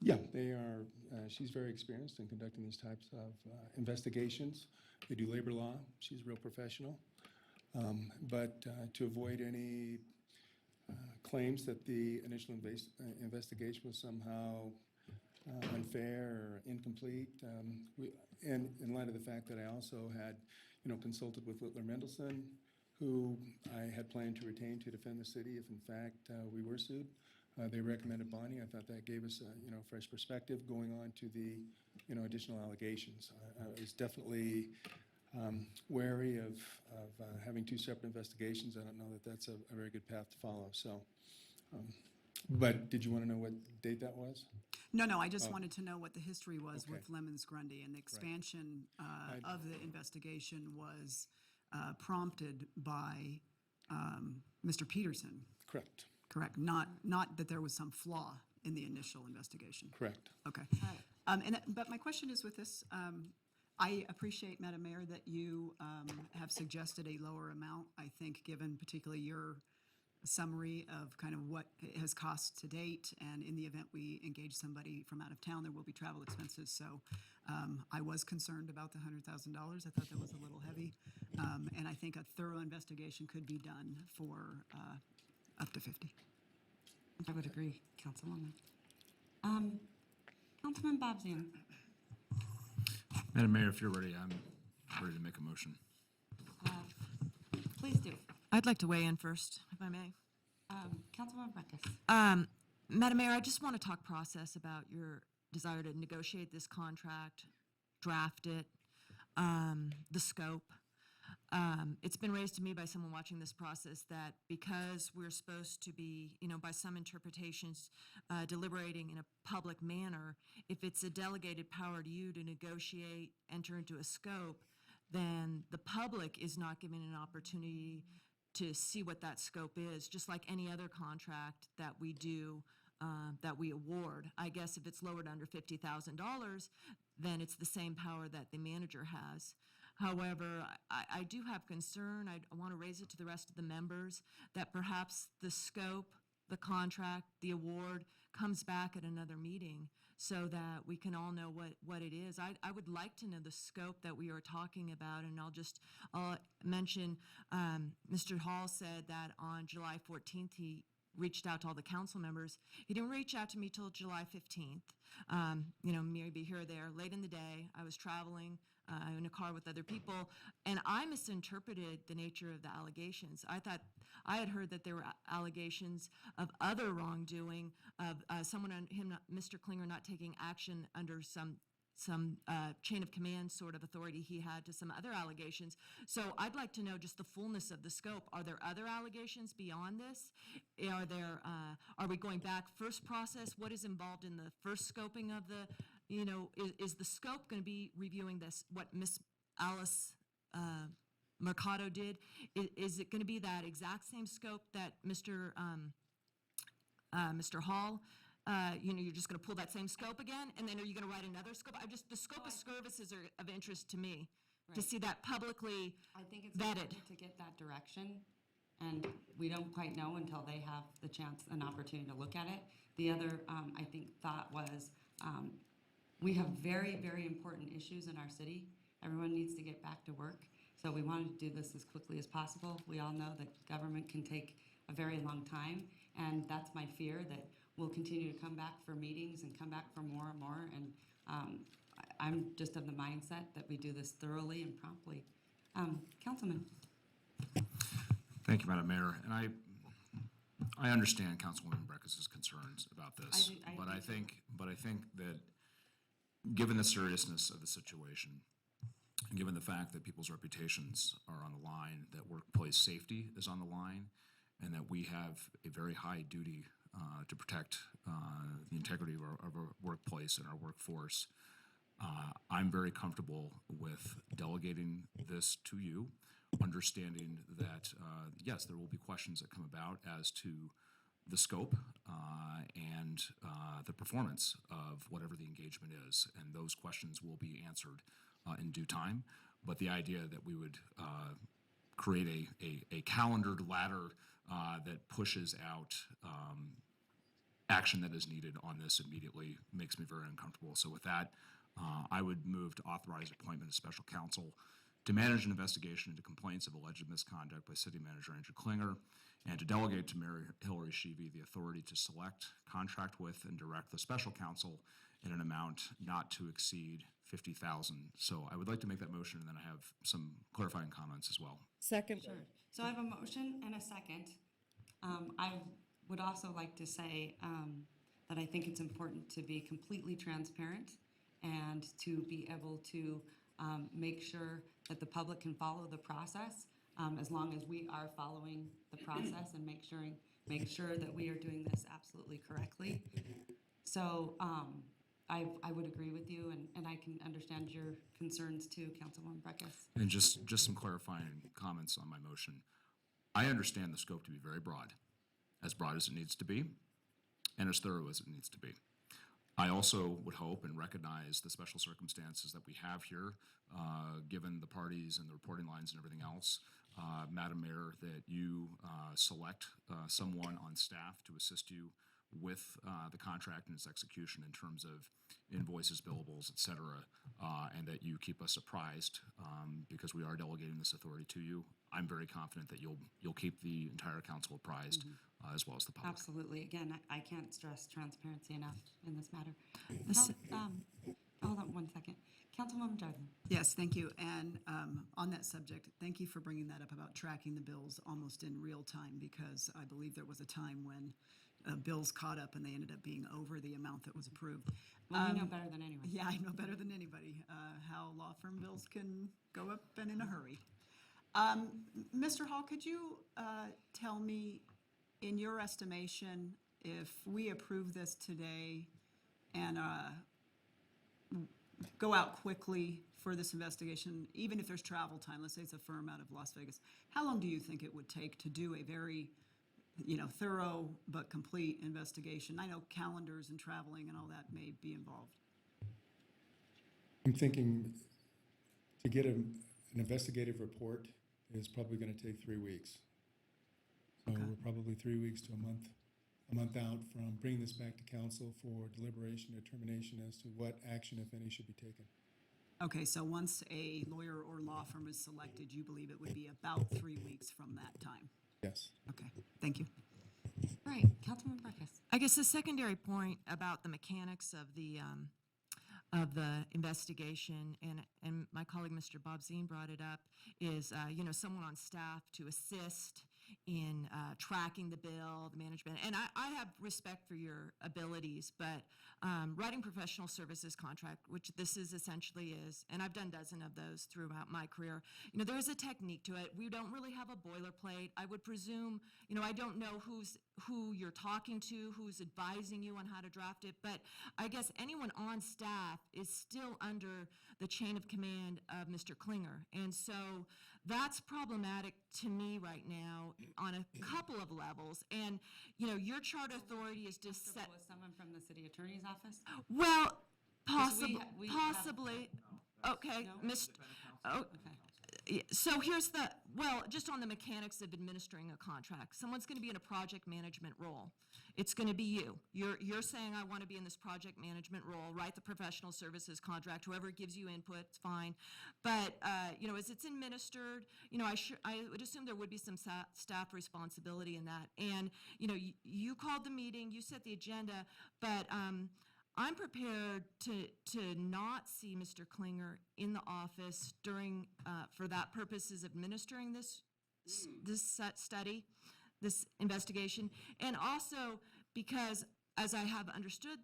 Yeah, they are, she's very experienced in conducting these types of investigations. They do labor law. She's a real professional. But to avoid any claims that the initial investigation was somehow unfair or incomplete, and in light of the fact that I also had, consulted with Littler Mendelsohn, who I had planned to retain to defend the city if in fact we were sued. They recommended bonding. I thought that gave us a fresh perspective going on to the additional allegations. I was definitely wary of having two separate investigations. I don't know that that's a very good path to follow. So, but did you want to know what date that was? No, I just wanted to know what the history was Okay. with Lemons Grundy, and the expansion of the investigation was prompted by Mr. Peterson. Correct. Correct. Not that there was some flaw in the initial investigation. Correct. Okay. But my question is with this, I appreciate, Madam Mayor, that you have suggested a lower amount. I think given particularly your summary of kind of what it has cost to date, and in the event we engage somebody from out of town, there will be travel expenses. So I was concerned about the $100,000. I thought that was a little heavy. And I think a thorough investigation could be done for up to 50. I would agree, Councilwoman. Councilman Bobzian. Madam Mayor, if you're ready, I'm ready to make a motion. Please do. I'd like to weigh in first, if I may. Councilwoman Ruckus. Madam Mayor, I just want to talk process about your desire to negotiate this contract, draft it, the scope. It's been raised to me by someone watching this process that because we're supposed to be, by some interpretations, deliberating in a public manner, if it's a delegated power to you to negotiate, enter into a scope, then the public is not given an opportunity to see what that scope is, just like any other contract that we do, that we award. I guess if it's lowered under $50,000, then it's the same power that the manager has. However, I do have concern, I want to raise it to the rest of the members, that perhaps the scope, the contract, the award comes back at another meeting so that we can all know what it is. I would like to know the scope that we are talking about, and I'll mention Mr. Hall said that on July 14th he reached out to all the council members. He didn't reach out to me till July 15th. Maybe here or there, late in the day. I was traveling in a car with other people, and I misinterpreted the nature of the allegations. I thought I had heard that there were allegations of other wrongdoing, of someone on him, Mr. Klinger, not taking action under some chain of command sort of authority he had to some other allegations. So I'd like to know just the fullness of the scope. Are there other allegations beyond this? Are we going back first process? What is involved in the first scoping of the, is the scope going to be reviewing this, what Miss Alice Mercado did? Is it going to be that exact same scope that Mr. Hall, you're just going to pull that same scope again, and then are you going to write another scope? The scope of services are of interest to me, to Right. see that publicly I think it's vetted. important to get that direction, and we don't quite know until they have the chance, an opportunity to look at it. The other, I think, thought was, we have very, very important issues in our city. Everyone needs to get back to work, so we wanted to do this as quickly as possible. We all know that government can take a very long time, and that's my fear, that we'll continue to come back for meetings and come back for more and more, and I'm just of the mindset that we do this thoroughly and promptly. Councilman? Thank you, Madam Mayor. And I understand Councilwoman Breckus' concerns about this. But I think that given the seriousness of the situation, and given the fact that people's reputations are on the line, that workplace safety is on the line, and that we have a very high duty to protect the integrity of our workplace and our workforce, I'm very comfortable with delegating this to you, understanding that, yes, there will be questions that come about as to the scope and the performance of whatever the engagement is, and those questions will be answered in due time. But the idea that we would create a calendared ladder that pushes out action that is needed on this immediately makes me very uncomfortable. So with that, I would move to authorize appointment of special counsel to manage an investigation into complaints of alleged misconduct by City Manager Andrew Klinger, and to delegate to Mayor Hillary Sheevy the authority to select, contract with, and direct the special counsel in an amount not to exceed $50,000. So I would like to make that motion, and then I have some clarifying comments as well. Second. Sure. So I have a motion and a second. I would also like to say that I think it's important to be completely transparent and to be able to make sure that the public can follow the process, as long as we are following the process and make sure that we are doing this absolutely correctly. So I would agree with you, and I can understand your concerns too, Councilwoman Breckus. And just some clarifying comments on my motion. I understand the scope to be very broad as it needs to be, and as thorough as it needs to be. I also would hope and recognize the special circumstances that we have here, given the parties and the reporting lines and everything else. Madam Mayor, that you select someone on staff to assist you with the contract and its execution in terms of invoices, billables, et cetera, and that you keep us apprised because we are delegating this authority to you. I'm very confident that you'll keep the entire council apprised as well as the public. Absolutely. Again, I can't stress transparency enough in this matter. Hold on one second. Councilwoman Jordan. Yes, thank you. And on that subject, thank you for bringing that up about tracking the bills almost in real time, because I believe there was a time when bills caught up and they ended up being over the amount that was approved. Well, you know better than anyone. Yeah, I know better than anybody how law firm bills can go up and in a hurry. Mr. Hall, could you tell me, in your estimation, if we approve this today and go out quickly for this investigation, even if there's travel time, let's say it's a firm out of Las Vegas, how long do you think it would take to do a very thorough but complete investigation? I know calendars and traveling and all that may be involved. I'm thinking to get an investigative report is probably going to take 3 weeks. So we're probably 3 weeks to a month out from bringing this back to council for deliberation, determination as to what action, if any, should be taken. Okay, so once a lawyer or law firm is selected, you believe it would be about 3 weeks from that time? Yes. Okay, thank you. Right, Councilman Burkus. I guess the secondary point about the mechanics of the investigation, and my colleague, Mr. Bob Zine, brought it up, is, someone on staff to assist in tracking the bill, the management. And I have respect for your abilities, but writing professional services contract, which this is essentially is, and I've done dozen of those throughout my career, there is a technique to it. We don't really have a boilerplate. I would presume, I don't know who you're talking to, who's advising you on how to draft it, but I guess anyone on staff is still under the chain of command of Mr. Klinger. And so that's problematic to me right now on a couple of levels. And, your charter authority is just set. Comfortable with someone from the city attorney's office? Well, 'Cause we have- possibly. Okay, No? Oh, Okay. so just on the mechanics of administering a contract, someone's going to be in a project management role. It's going to be you. You're saying, I want to be in this project management role, write the professional services contract, whoever gives you input, it's fine. But, as it's administered, I would assume there would be some staff responsibility in that. And, you called the meeting, you set the agenda, but, I'm prepared to not see Mr. Klinger in the office during, for that purposes, administering this study, this investigation, and also because, as I have understood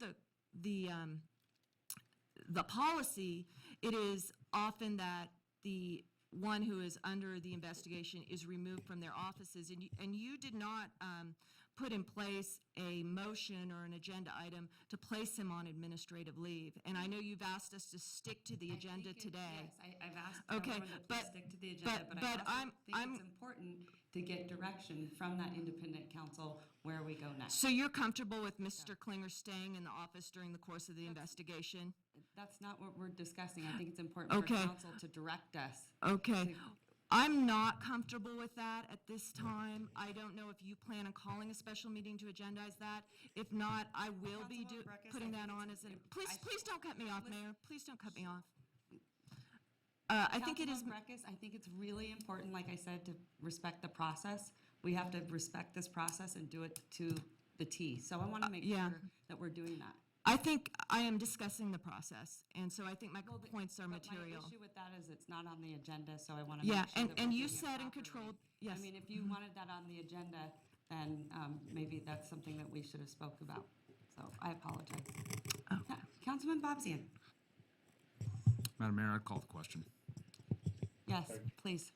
the policy, it is often that the one who is under the investigation is removed from their offices, and you did not put in place a motion or an agenda item to place him on administrative leave. And I know you've asked us to stick to the agenda today. Yes, I've asked Okay, everyone to please but- stick to the agenda, but I also think it's important to get direction from that independent counsel where we go next. So you're comfortable with Mr. Klinger staying in the office during the course of the investigation? That's not what we're discussing. I think it's important for Okay. council to direct us. Okay. I'm not comfortable with that at this time. I don't know if you plan on calling a special meeting to agendize that. If not, I will be Councilwoman Breckus, putting I that think on it's as a, im- please don't cut me off, Mayor. Please don't cut me off. I think it is, Councilwoman Breckus, I think it's really important, like I said, to respect the process. We have to respect this process and do it to the T. So I want to make yeah. sure that we're doing that. I think I am discussing the process, and so I think my points are But material. my issue with that is it's not on the agenda, so I want to make Yeah, sure that and we're you doing it said and properly. controlled, yes. I mean, if you wanted that on the agenda, then maybe that's something that we should have spoke about. So I apologize. Councilman Bobzian. Madam Mayor, I'd call the question. Yes, please.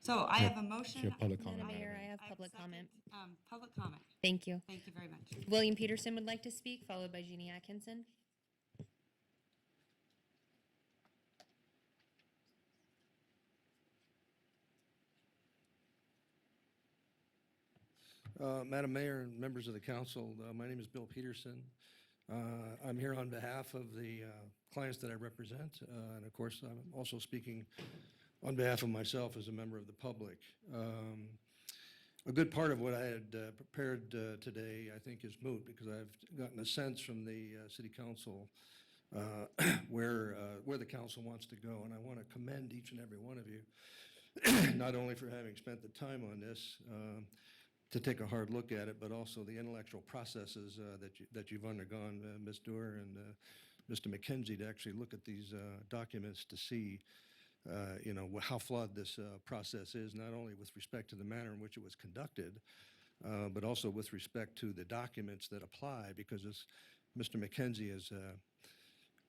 So I have a motion. Share public comment. Madam Mayor, I have I public second, comment. Public comment. Thank you. Thank you very much. William Peterson would like to speak, followed by Jeannie Atkinson. Madam Mayor and members of the council, my name is Bill Peterson. I'm here on behalf of the clients that I represent, and of course, I'm also speaking on behalf of myself as a member of the public. A good part of what I had prepared today, I think, is moot because I've gotten a sense from the city council where the council wants to go, and I want to commend each and every one of you, not only for having spent the time on this to take a hard look at it, but also the intellectual processes that you've undergone, Ms. Doerr and Mr. McKenzie, to actually look at these documents to see how flawed this process is, not only with respect to the manner in which it was conducted, but also with respect to the documents that apply, because as Mr. McKenzie has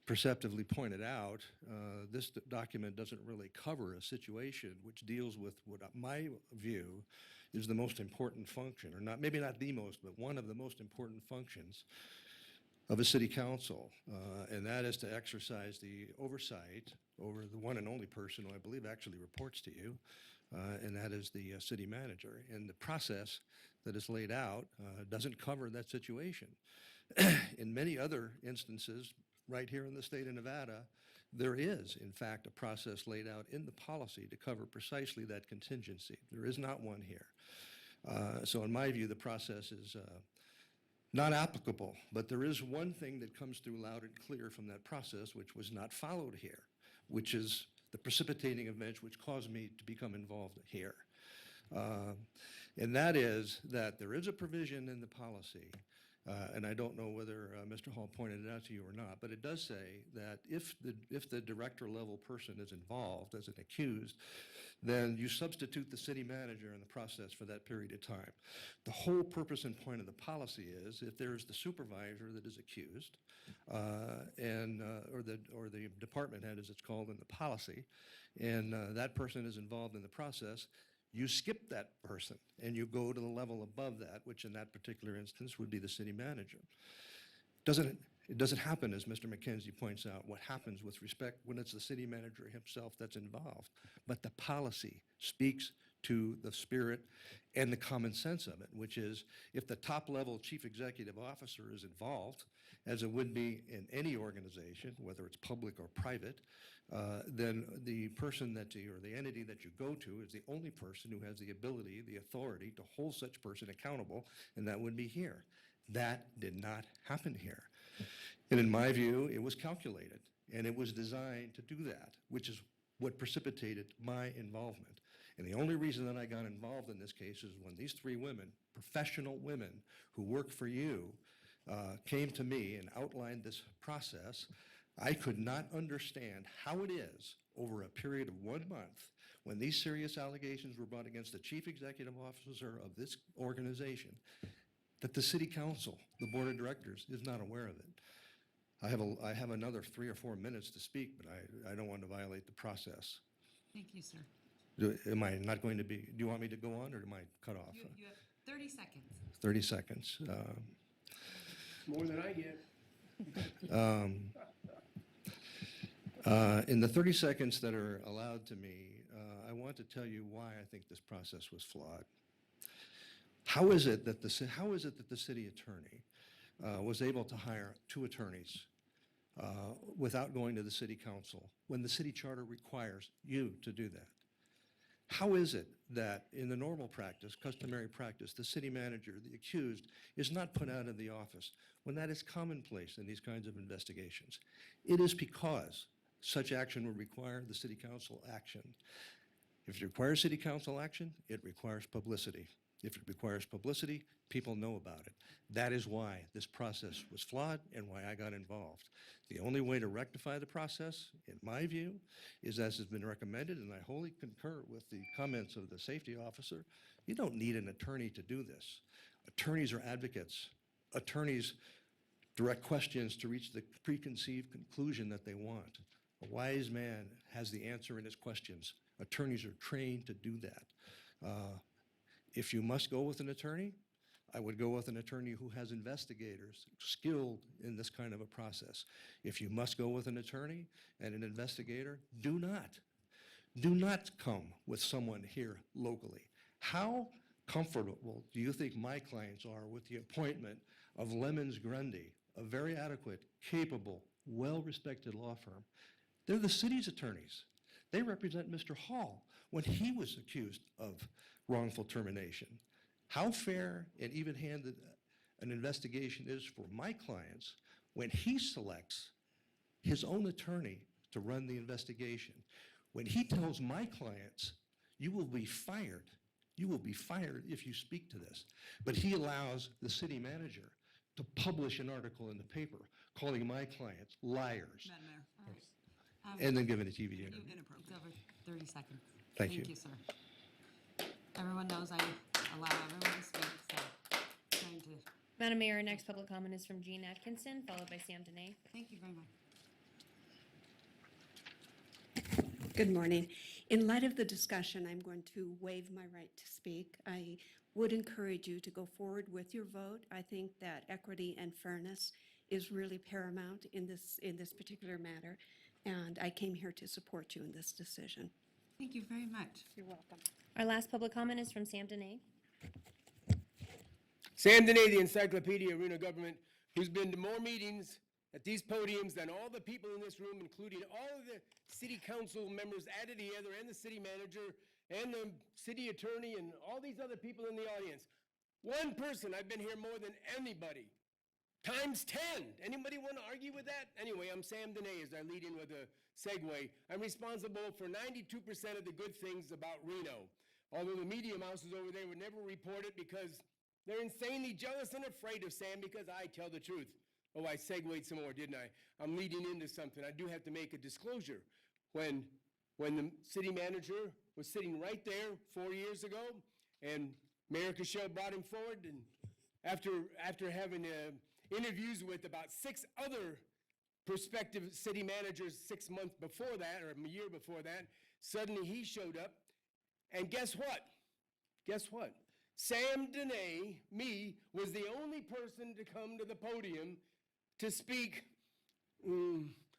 perceptively pointed out, this document doesn't really cover a situation which deals with what my view is the most important function, or not, maybe not the most, but one of the most important functions of a city council, and that is to exercise the oversight over the one and only person who I believe actually reports to you, and that is the city manager. And the process that is laid out doesn't cover that situation. In many other instances, right here in the state of Nevada, there is, in fact, a process laid out in the policy to cover precisely that contingency. There is not one here. So in my view, the process is not applicable, but there is one thing that comes through loud and clear from that process which was not followed here, which is the precipitating event which caused me to become involved here. And that is that there is a provision in the policy, and I don't know whether Mr. Hall pointed it out to you or not, but it does say that if the director level person is involved as an accused, then you substitute the city manager in the process for that period of time. The whole purpose and point of the policy is if there's the supervisor that is accused, or the department head, as it's called in the policy, and that person is involved in the process, you skip that person and you go to the level above that, which in that particular instance would be the city manager. It doesn't happen, as Mr. McKenzie points out, what happens with respect when it's the city manager himself that's involved. But the policy speaks to the spirit and the common sense of it, which is if the top level chief executive officer is involved, as it would be in any organization, whether it's public or private, then the person or the entity that you go to is the only person who has the ability, the authority to hold such person accountable, and that would be here. That did not happen here. And in my view, it was calculated, and it was designed to do that, which is what precipitated my involvement. And the only reason that I got involved in this case is when these 3 women, professional women who work for you, came to me and outlined this process. I could not understand how it is over a period of 1 month when these serious allegations were brought against the chief executive officer of this organization that the city council, the board of directors, is not aware of it. I have another 3 or 4 minutes to speak, but I don't want to violate the process. Thank you, sir. Am I not going to be, do you want me to go on or am I cut off? You have 30 seconds. 30 seconds. More than I get. In the 30 seconds that are allowed to me, I want to tell you why I think this process was flawed. How is it that the city attorney was able to hire 2 attorneys without going to the city council when the city charter requires you to do that? How is it that in the normal practice, customary practice, the city manager, the accused, is not put out of the office when that is commonplace in these kinds of investigations? It is because such action would require the city council action. If it requires city council action, it requires publicity. If it requires publicity, people know about it. That is why this process was flawed and why I got involved. The only way to rectify the process, in my view, is as has been recommended, and I wholly concur with the comments of the safety officer, you don't need an attorney to do this. Attorneys are advocates. Attorneys direct questions to reach the preconceived conclusion that they want. A wise man has the answer in his questions. Attorneys are trained to do that. If you must go with an attorney, I would go with an attorney who has investigators skilled in this kind of a process. If you must go with an attorney and an investigator, do not come with someone here locally. How comfortable do you think my clients are with the appointment of Lemons Grundy, a very adequate, capable, well-respected law firm? They're the city's attorneys. They represent Mr. Hall when he was accused of wrongful termination. How fair and even-handed an investigation is for my clients when he selects his own attorney to run the investigation. When he tells my clients, you will be fired. You will be fired if you speak to this. But he allows the city manager to publish an article in the paper calling my clients liars. Madam Mayor. And then giving a TV interview. It's over 30 seconds. Thank you. Thank you, sir. Everyone knows I allow everyone to speak, so trying to, Madam Mayor, our next public comment is from Jean Atkinson, followed by Sam Dene. thank you very much. Good morning. In light of the discussion, I'm going to waive my right to speak. I would encourage you to go forward with your vote. I think that equity and fairness is really paramount in this particular matter, and I came here to support you in this decision. Thank you very much. You're welcome. Our last public comment is from Sam Dene. Sam Dene, the Encyclopedia of Reno Government, who's been to more meetings at these podiums than all the people in this room, including all of the city council members added together, and the city manager, and the city attorney, and all these other people in the audience. One person, I've been here more than anybody. Times 10. Anybody want to argue with that? Anyway, I'm Sam Dene, as I lead in with a segue. I'm responsible for 92% of the good things about Reno. although the media mouses over there would never report it because they're insanely jealous and afraid of Sam because I tell the truth. Oh, I segued some more, didn't I? I'm leading into something. I do have to make a disclosure. When the city manager was sitting right there 4 years ago, and Mayor Cashel brought him forward, and after having interviews with about 6 other prospective city managers 6 months before that, or a year before that, suddenly he showed up, and guess what? Guess what? Sam Dene, me, was the only person to come to the podium to speak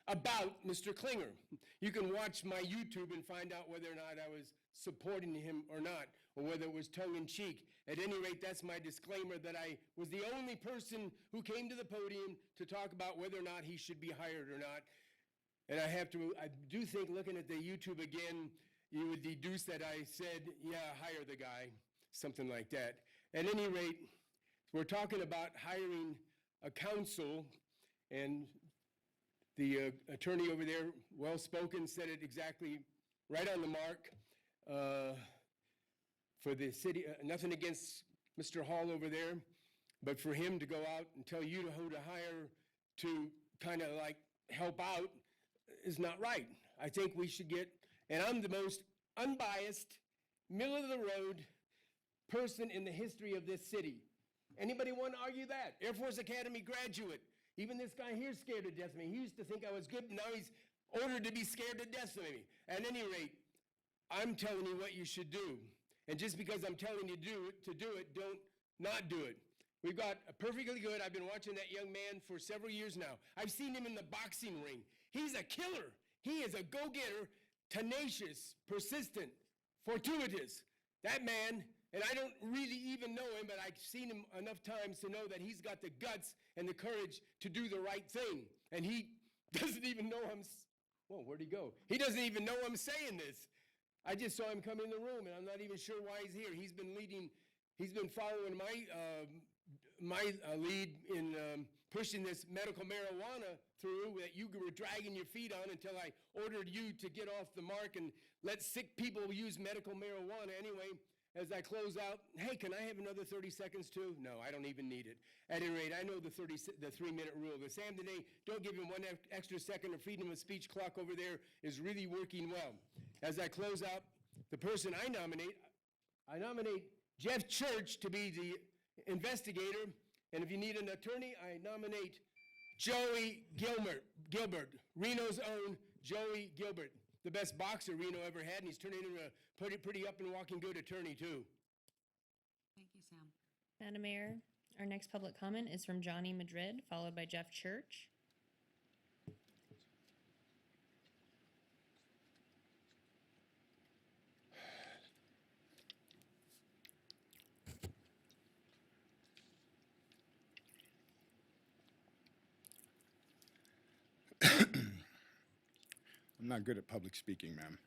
about Mr. Klinger. You can watch my YouTube and find out whether or not I was supporting him or not, or whether it was tongue-in-cheek. At any rate, that's my disclaimer, that I was the only person who came to the podium to talk about whether or not he should be hired or not. And I do think, looking at the YouTube again, you would deduce that I said, yeah, hire the guy, something like that. At any rate, we're talking about hiring a counsel, and the attorney over there, well-spoken, said it exactly right on the mark. For the city, nothing against Mr. Hall over there, but for him to go out and tell you who to hire to kind of like help out is not right. I think we should get, and I'm the most unbiased, middle-of-the-road person in the history of this city. Anybody want to argue that? Air Force Academy graduate. Even this guy here's scared to death of me. He used to think I was good, and now he's ordered to be scared to death of me. At any rate, I'm telling you what you should do. And just because I'm telling you to do it, don't not do it. We've got a perfectly good, I've been watching that young man for several years now. I've seen him in the boxing ring. He's a killer. He is a go-getter, tenacious, persistent, fortuitous. That man, and I don't really even know him, but I've seen him enough times to know that he's got the guts and the courage to do the right thing. And he doesn't even know whoa, where'd he go? He doesn't even know I'm saying this. I just saw him come in the room, and I'm not even sure why he's here. He's been following my lead in pushing this medical marijuana through that you were dragging your feet on until I ordered you to get off the mark and let sick people use medical marijuana. Anyway, as I close out, hey, can I have another 30 seconds too? No, I don't even need it. At any rate, I know the 3-minute rule. The Sam Dene, don't give him one extra second of freedom of speech clock over there is really working well. As I close out, the person I nominate Jeff Church to be the investigator, and if you need an attorney, I nominate Joey Gilbert, Reno's own Joey Gilbert, the best boxer Reno ever had, and he's turning into a pretty up and walking good attorney too. Thank you, Sam. Madam Mayor, our next public comment is from Johnny Madrid, followed by Jeff Church. I'm not good at public speaking, ma'am.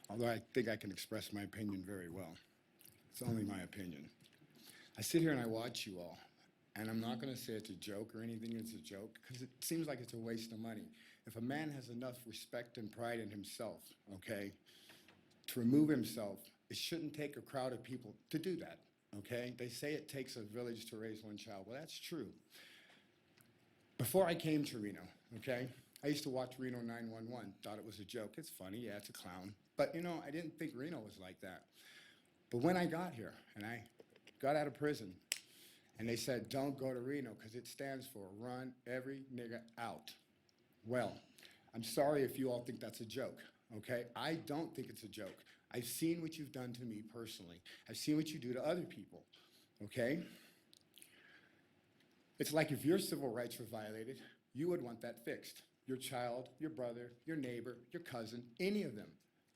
Although I think I can express my opinion very well. It's only my opinion. I sit here and I watch you all, and I'm not going to say it's a joke or anything it's a joke, because it seems like it's a waste of money. If a man has enough respect and pride in himself, okay, to remove himself, it shouldn't take a crowd of people to do that, okay? They say it takes a village to raise one child. Well, that's true. Before I came to Reno, okay, I used to watch Reno 911, thought it was a joke. It's funny, yeah, it's a clown. But, you know, I didn't think Reno was like that. But when I got here, and I got out of prison, and they said, don't go to Reno, because it stands for run every nigga out. Well, I'm sorry if you all think that's a joke, okay? I don't think it's a joke. I've seen what you've done to me personally. I've seen what you do to other people, okay? It's like if your civil rights were violated, you would want that fixed. Your child, your brother, your neighbor, your cousin, any of them.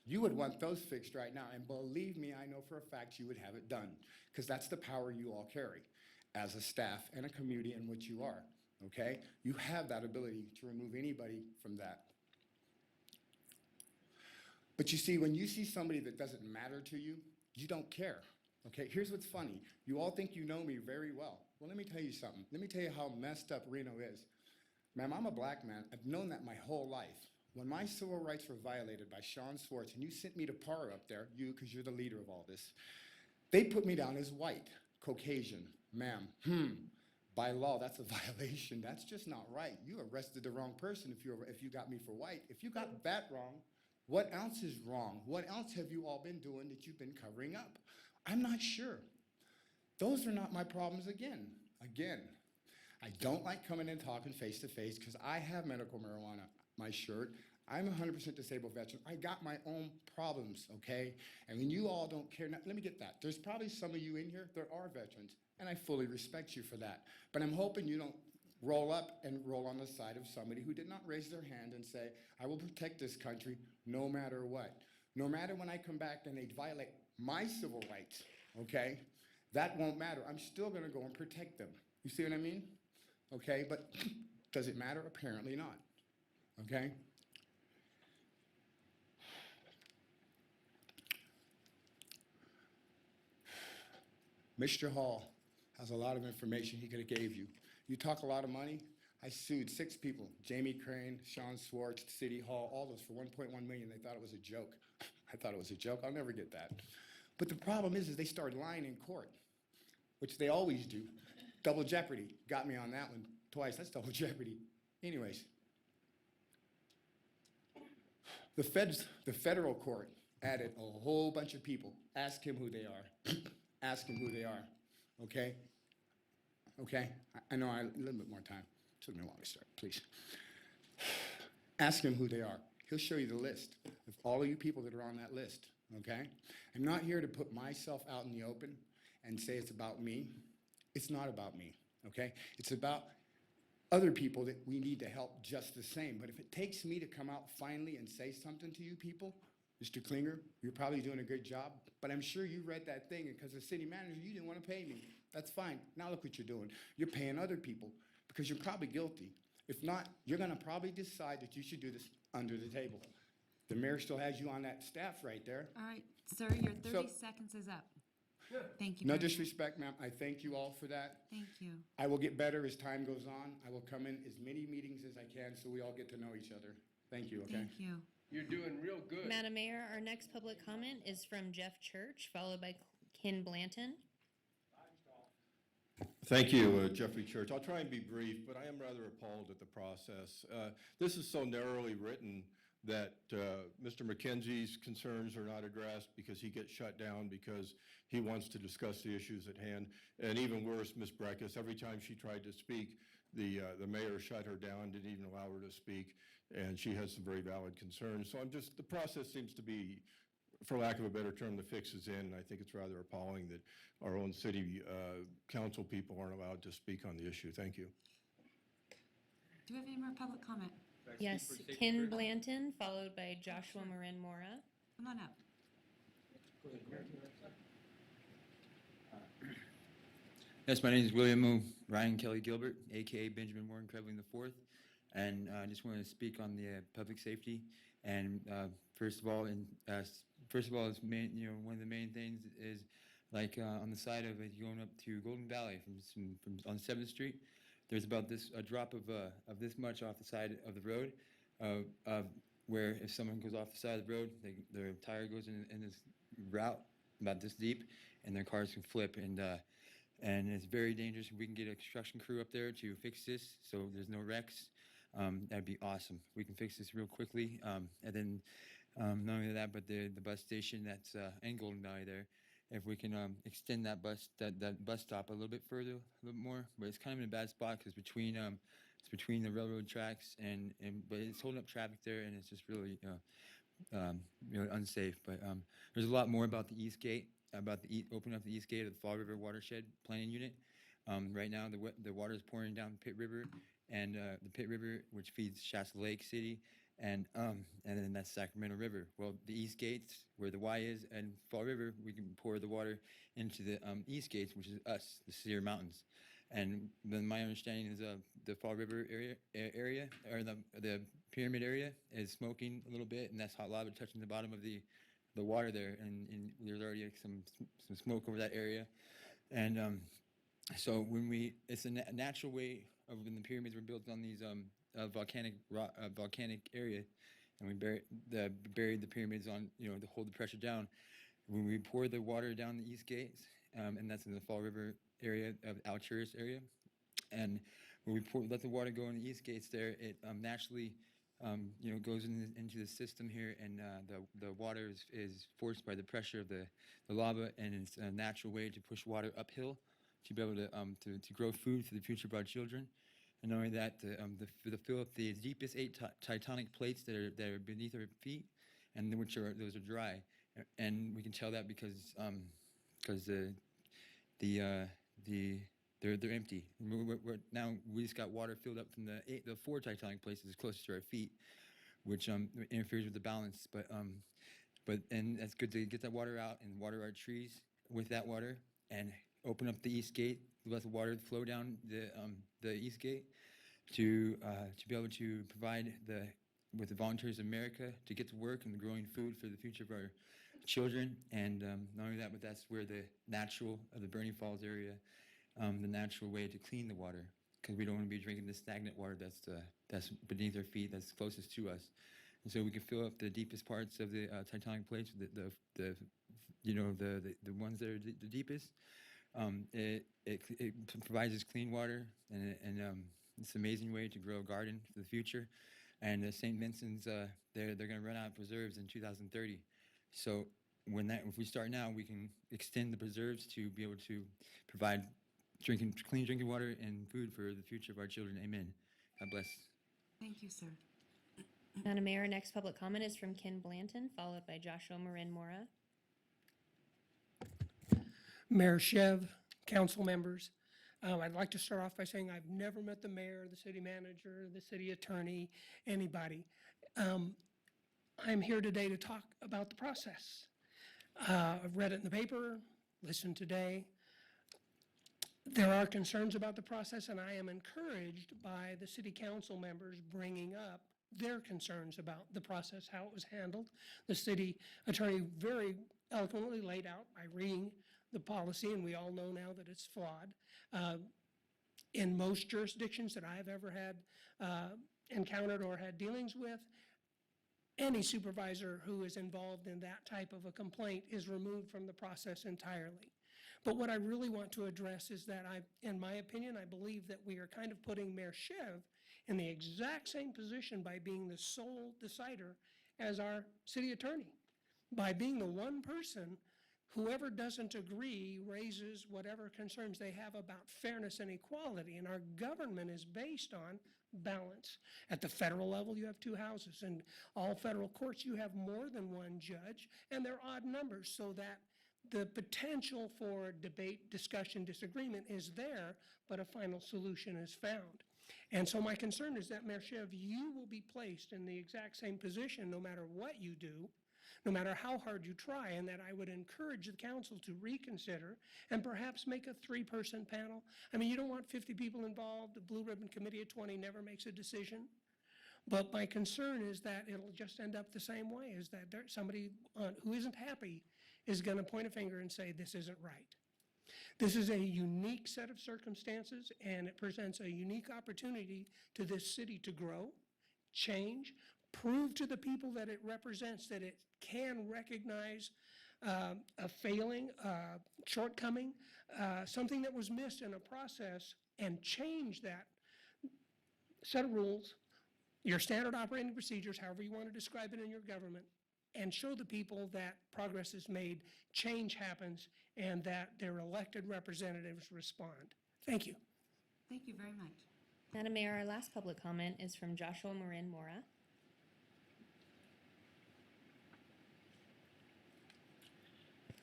You would want those fixed right now. And believe me, I know for a fact you would have it done, because that's the power you all carry as a staff and a community in which you are, okay? You have that ability to remove anybody from that. But you see, when you see somebody that doesn't matter to you, you don't care, okay? Here's what's funny. You all think you know me very well. Well, let me tell you something. Let me tell you how messed up Reno is. Ma'am, I'm a black man. I've known that my whole life, When my civil rights were violated by Sean Swartz, and you sent me to PAR up there, you, because you're the leader of all this, they put me down as white, Caucasian, ma'am. By law, that's a violation. That's just not right. You arrested the wrong person if you got me for white. If you got that wrong, what else is wrong? What else have you all been doing that you've been covering up? I'm not sure. Those are not my problems again. I don't like coming and talking face to face because I have medical marijuana, my shirt. I'm a 100% disabled veteran. I got my own problems, okay? And when you all don't care, now, let me get that. There's probably some of you in here that are veterans, and I fully respect you for that. But I'm hoping you don't roll up and roll on the side of somebody who did not raise their hand and say, I will protect this country no matter what. No matter when I come back and they violate my civil rights, okay? That won't matter. I'm still gonna go and protect them. You see what I mean? Okay, but does it matter? Apparently not, okay? Mr. Hall has a lot of information he could have gave you. You talk a lot of money. I sued 6 people, Jamie Crane, Sean Swartz, City Hall, all those for $1.1 million. They thought it was a joke. I thought it was a joke. I'll never get that. But the problem is they started lying in court, which they always do. Double jeopardy. Got me on that one twice. That's double jeopardy. Anyways, the federal court added a whole bunch of people. Ask him who they are. Ask him who they are, okay? Okay, I know a little bit more time. Took me a while to start, please. Ask him who they are. He'll show you the list of all of you people that are on that list, okay? I'm not here to put myself out in the open and say it's about me. It's not about me, okay? It's about other people that we need to help just the same. But if it takes me to come out finally and say something to you people, Mr. Klinger, you're probably doing a good job, but I'm sure you read that thing, and because as city manager, you didn't want to pay me. That's fine. Now look what you're doing. You're paying other people because you're probably guilty. If not, you're going to probably decide that you should do this under the table. The mayor still has you on that staff right there. All right, sir, your 30 seconds is up. Thank you. No very much. disrespect, ma'am. I thank you all for that. Thank you. I will get better as time goes on. I will come in as many meetings as I can so we all get to know each other. Thank you, okay? Thank you. You're doing real good. Madam Mayor, our next public comment is from Jeff Church, followed by Ken Blanton. Thank you, Jeffrey Church. I'll try and be brief, but I am rather appalled at the process. This is so narrowly written that Mr. McKenzie's concerns are not addressed because he gets shut down because he wants to discuss the issues at hand. And even worse, Ms. Breckus, every time she tried to speak, the mayor shut her down, didn't even allow her to speak, and she has some very valid concerns. So the process seems to be, for lack of a better term, the fix is in. I think it's rather appalling that our own city council people aren't allowed to speak on the issue. Thank you. Do we have any more public comment? Yes, Ken Blanton, followed by Joshua Marin Mora. Come on up. Yes, my name is William Ryan Kelly Gilbert, a.k.a. Benjamin Warren Krevling IV, and I just want to speak on the public safety. And first of all, it's one of the main things is like on the side of it, going up to Golden Valley from on 7th Street. There's about a drop of this much off the side of the road, where if someone goes off the side of the road, their tire goes in this route about this deep, and their cars can flip, and it's very dangerous. If we can get a construction crew up there to fix this so there's no wrecks, that'd be awesome. We can fix this real quickly, and then not only that, but the bus station that's in Golden Valley there. If we can extend that bus stop a little bit further, a little more, but it's kind of in a bad spot because it's between the railroad tracks but it's holding up traffic there, and it's just really really unsafe. But there's a lot more about the East Gate, about opening up the East Gate of the Fall River Watershed Planning Unit. Right now, the water is pouring down the Pitt River, and the Pitt River, which feeds Shasta Lake City, and then that's Sacramento River. Well, the East Gates, where the Y is, and Fall River, we can pour the water into the East Gates, which is us, the Sierra Mountains. And then my understanding is the Fall River area or the Pyramid area is smoking a little bit, and that's hot lava touching the bottom of the water there, and there's already some smoke over that area. And so it's a natural way of when the pyramids were built on these volcanic area, and we buried the pyramids on, to hold the pressure down. When we pour the water down the east gates, and that's in the Fall River area of Alturas area, and when we let the water go in the east gates there, it naturally, goes into the system here, and the water is forced by the pressure of the lava, and it's a natural way to push water uphill to be able to grow food for the future of our children. And not only that, to fill up the deepest 8 tectonic plates that are beneath our feet, and those are dry, and we can tell that because they're empty. Now we just got water filled up from the 4 tectonic places closest to our feet, which interferes with the balance. But that's good to get that water out and water our trees with that water, and open up the east gate, let the water flow down the east gate to be able to provide with the Volunteers of America to get to work and growing food for the future of our children. And not only that, but that's where the natural of the Bernie Falls area, the natural way to clean the water, because we don't want to be drinking the stagnant water that's beneath our feet, that's closest to us. And so we can fill up the deepest parts of the tectonic plates, the ones that are the deepest. It provides us clean water, and it's an amazing way to grow a garden for the future. And St. Vincent's, they're going to run out of preserves in 2030. So if we start now, we can extend the preserves to be able to provide clean drinking water and food for the future of our children. Amen. God bless. Thank you, sir. Madam Mayor, next public comment is from Ken Blanton, followed by Joshua Marin Mora. Mayor Chev, council members, I'd like to start off by saying I've never met the mayor, the city manager, the city attorney, anybody. I'm here today to talk about the process. I've read it in the paper, listened today. There are concerns about the process, and I am encouraged by the city council members bringing up their concerns about the process, how it was handled. The city attorney very eloquently laid out by reading the policy, and we all know now that it's flawed. In most jurisdictions that I've ever had encountered or had dealings with, any supervisor who is involved in that type of a complaint is removed from the process entirely. But what I really want to address is that in my opinion, I believe that we are kind of putting Mayor Chev in the exact same position by being the sole decider as our city attorney. By being the one person, whoever doesn't agree raises whatever concerns they have about fairness and equality. And our government is based on balance. At the federal level, you have 2 houses. In all federal courts, you have more than one judge, and they're odd numbers, so that the potential for debate, discussion, disagreement is there, but a final solution is found. And so my concern is that, Mayor Chev, you will be placed in the exact same position no matter what you do, no matter how hard you try, and that I would encourage the council to reconsider and perhaps make a 3-person panel. I mean, you don't want 50 people involved. The Blue Ribbon Committee of 20 never makes a decision. But my concern is that it'll just end up the same way, is that somebody who isn't happy is going to point a finger and say, this isn't right. This is a unique set of circumstances, and it presents a unique opportunity to this city to grow, change, prove to the people that it represents that it can recognize a failing, shortcoming, something that was missed in a process, and change that set of rules, your standard operating procedures, however you want to describe it in your government, and show the people that progress is made, change happens, and that their elected representatives respond. Thank you. Thank you very much. Madam Mayor, our last public comment is from Joshua Marin Mora.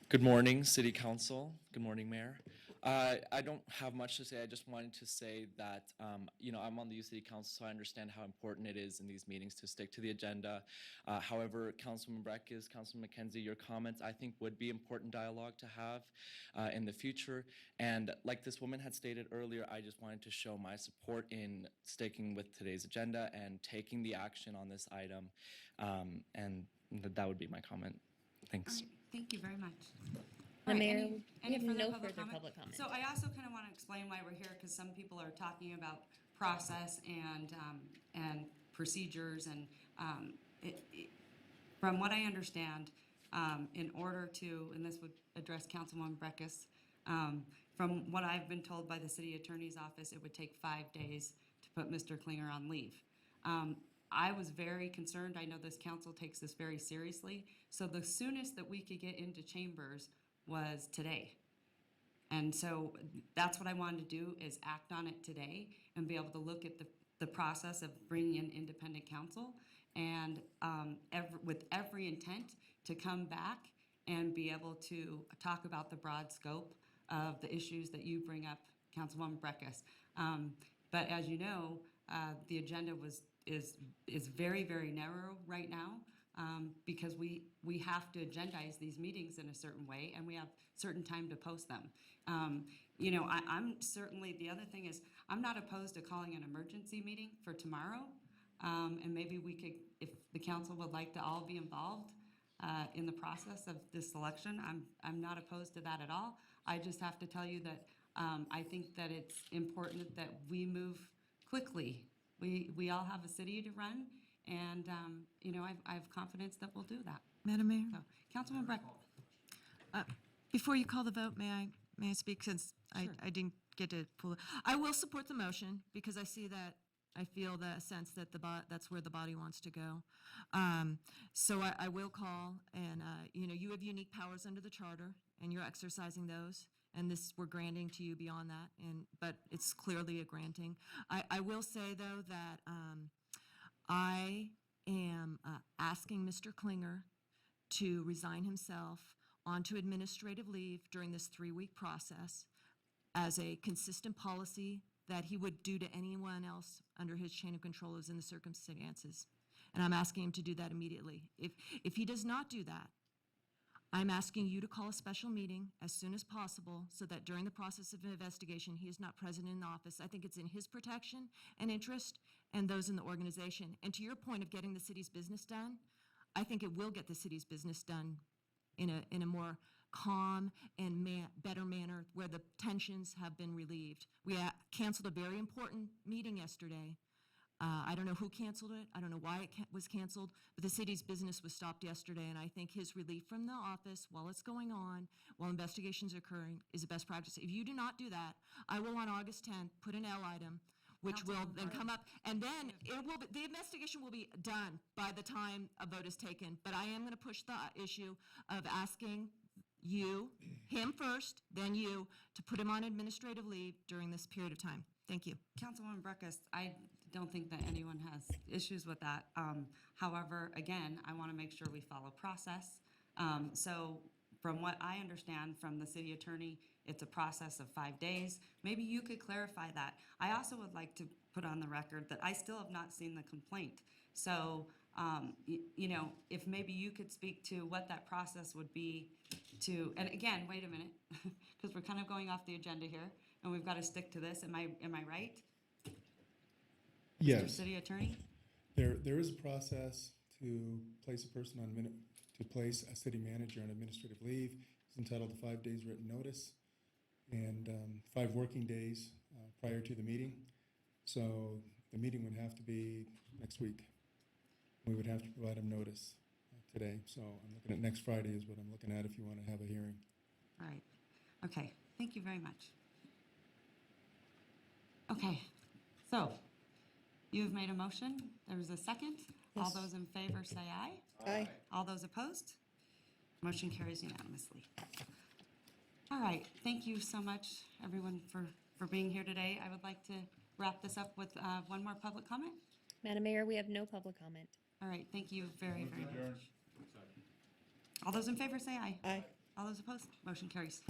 Good morning, City Council. Good morning, Mayor. I don't have much to say. I just wanted to say that, I'm on the U City Council, so I understand how important it is in these meetings to stick to the agenda. However, Councilman Breckes, Councilman McKenzie, your comments, I think, would be important dialogue to have in the future. And like this woman had stated earlier, I just wanted to show my support in sticking with today's agenda and taking the action on this item. And that would be my comment. Thanks. Thank you very much. Mayor, we have further no public further comment? public comment. So I also kind of want to explain why we're here, because some people are talking about process and procedures, and from what I understand, in order to, and this would address Councilwoman Breckus, from what I've been told by the city attorney's office, it would take 5 days to put Mr. Klinger on leave. I was very concerned. I know this council takes this very seriously. So the soonest that we could get into chambers was today. And so that's what I wanted to do, is act on it today and be able to look at the process of bringing in independent counsel, and with every intent to come back and be able to talk about the broad scope of the issues that you bring up, Councilwoman Breckus. But as you know, the agenda is very, very narrow right now, because we have to agendize these meetings in a certain way, and we have certain time to post them. I'm certainly, the other thing is, I'm not opposed to calling an emergency meeting for tomorrow, and maybe we could, if the council would like to all be involved in the process of this selection, I'm not opposed to that at all. I just have to tell you that I think that it's important that we move quickly. We all have a city to run, and I have confidence that we'll do that. Madam Mayor? So, Councilman Breck. Before you call the vote, may I speak, since I didn't get to pull it? I will support the motion because I see that, I feel the sense that that's where the body wants to go. So I will call, and you have unique powers under the charter, and you're exercising those, and this we're granting to you beyond that, but it's clearly a granting. I will say, though, that I am asking Mr. Klinger to resign himself onto administrative leave during this 3-week process as a consistent policy that he would do to anyone else under his chain of control as in the circumstances. And I'm asking him to do that immediately. If he does not do that, I'm asking you to call a special meeting as soon as possible so that during the process of an investigation, he is not present in the office. I think it's in his protection and interest and those in the organization. And to your point of getting the city's business done, I think it will get the city's business done in a more calm and better manner where the tensions have been relieved. We canceled a very important meeting yesterday. I don't know who canceled it. I don't know why it was canceled, but the city's business was stopped yesterday, and I think his relief from the office while it's going on, while investigations are occurring, is a best practice. If you do not do that, I will on August 10th put an L item, which will then come up, and then the investigation will be done by the time a vote is taken. But I am going to push the issue of asking him first, then you, to put him on administrative leave during this period of time. Thank you. Councilwoman Breckus, I don't think that anyone has issues with that. However, again, I want to make sure we follow process. So from what I understand from the city attorney, it's a process of 5 days. Maybe you could clarify that. I also would like to put on the record that I still have not seen the complaint. So, if maybe you could speak to what that process would be to, and again, wait a minute, because we're kind of going off the agenda here, and we've got to stick to this. Am I right? Yes. Mr. City Attorney? There is a process to place a person to place a city manager on administrative leave. It's entitled to 5 days written notice and 5 working days prior to the meeting. So the meeting would have to be next week. We would have to provide them notice today. So I'm looking at next Friday is what I'm looking at if you want to have a hearing. All right. Okay. Thank you very much. Okay. So you've made a motion. There's a second. Yes. All those in favor say aye. Aye. All those opposed? Motion carries unanimously. All right. Thank you so much, everyone, for being here today. I would like to wrap this up with one more public comment. Madam Mayor, we have no public comment. All right. Thank you very, very much. All those in favor say aye. Aye. All those opposed? Motion carries.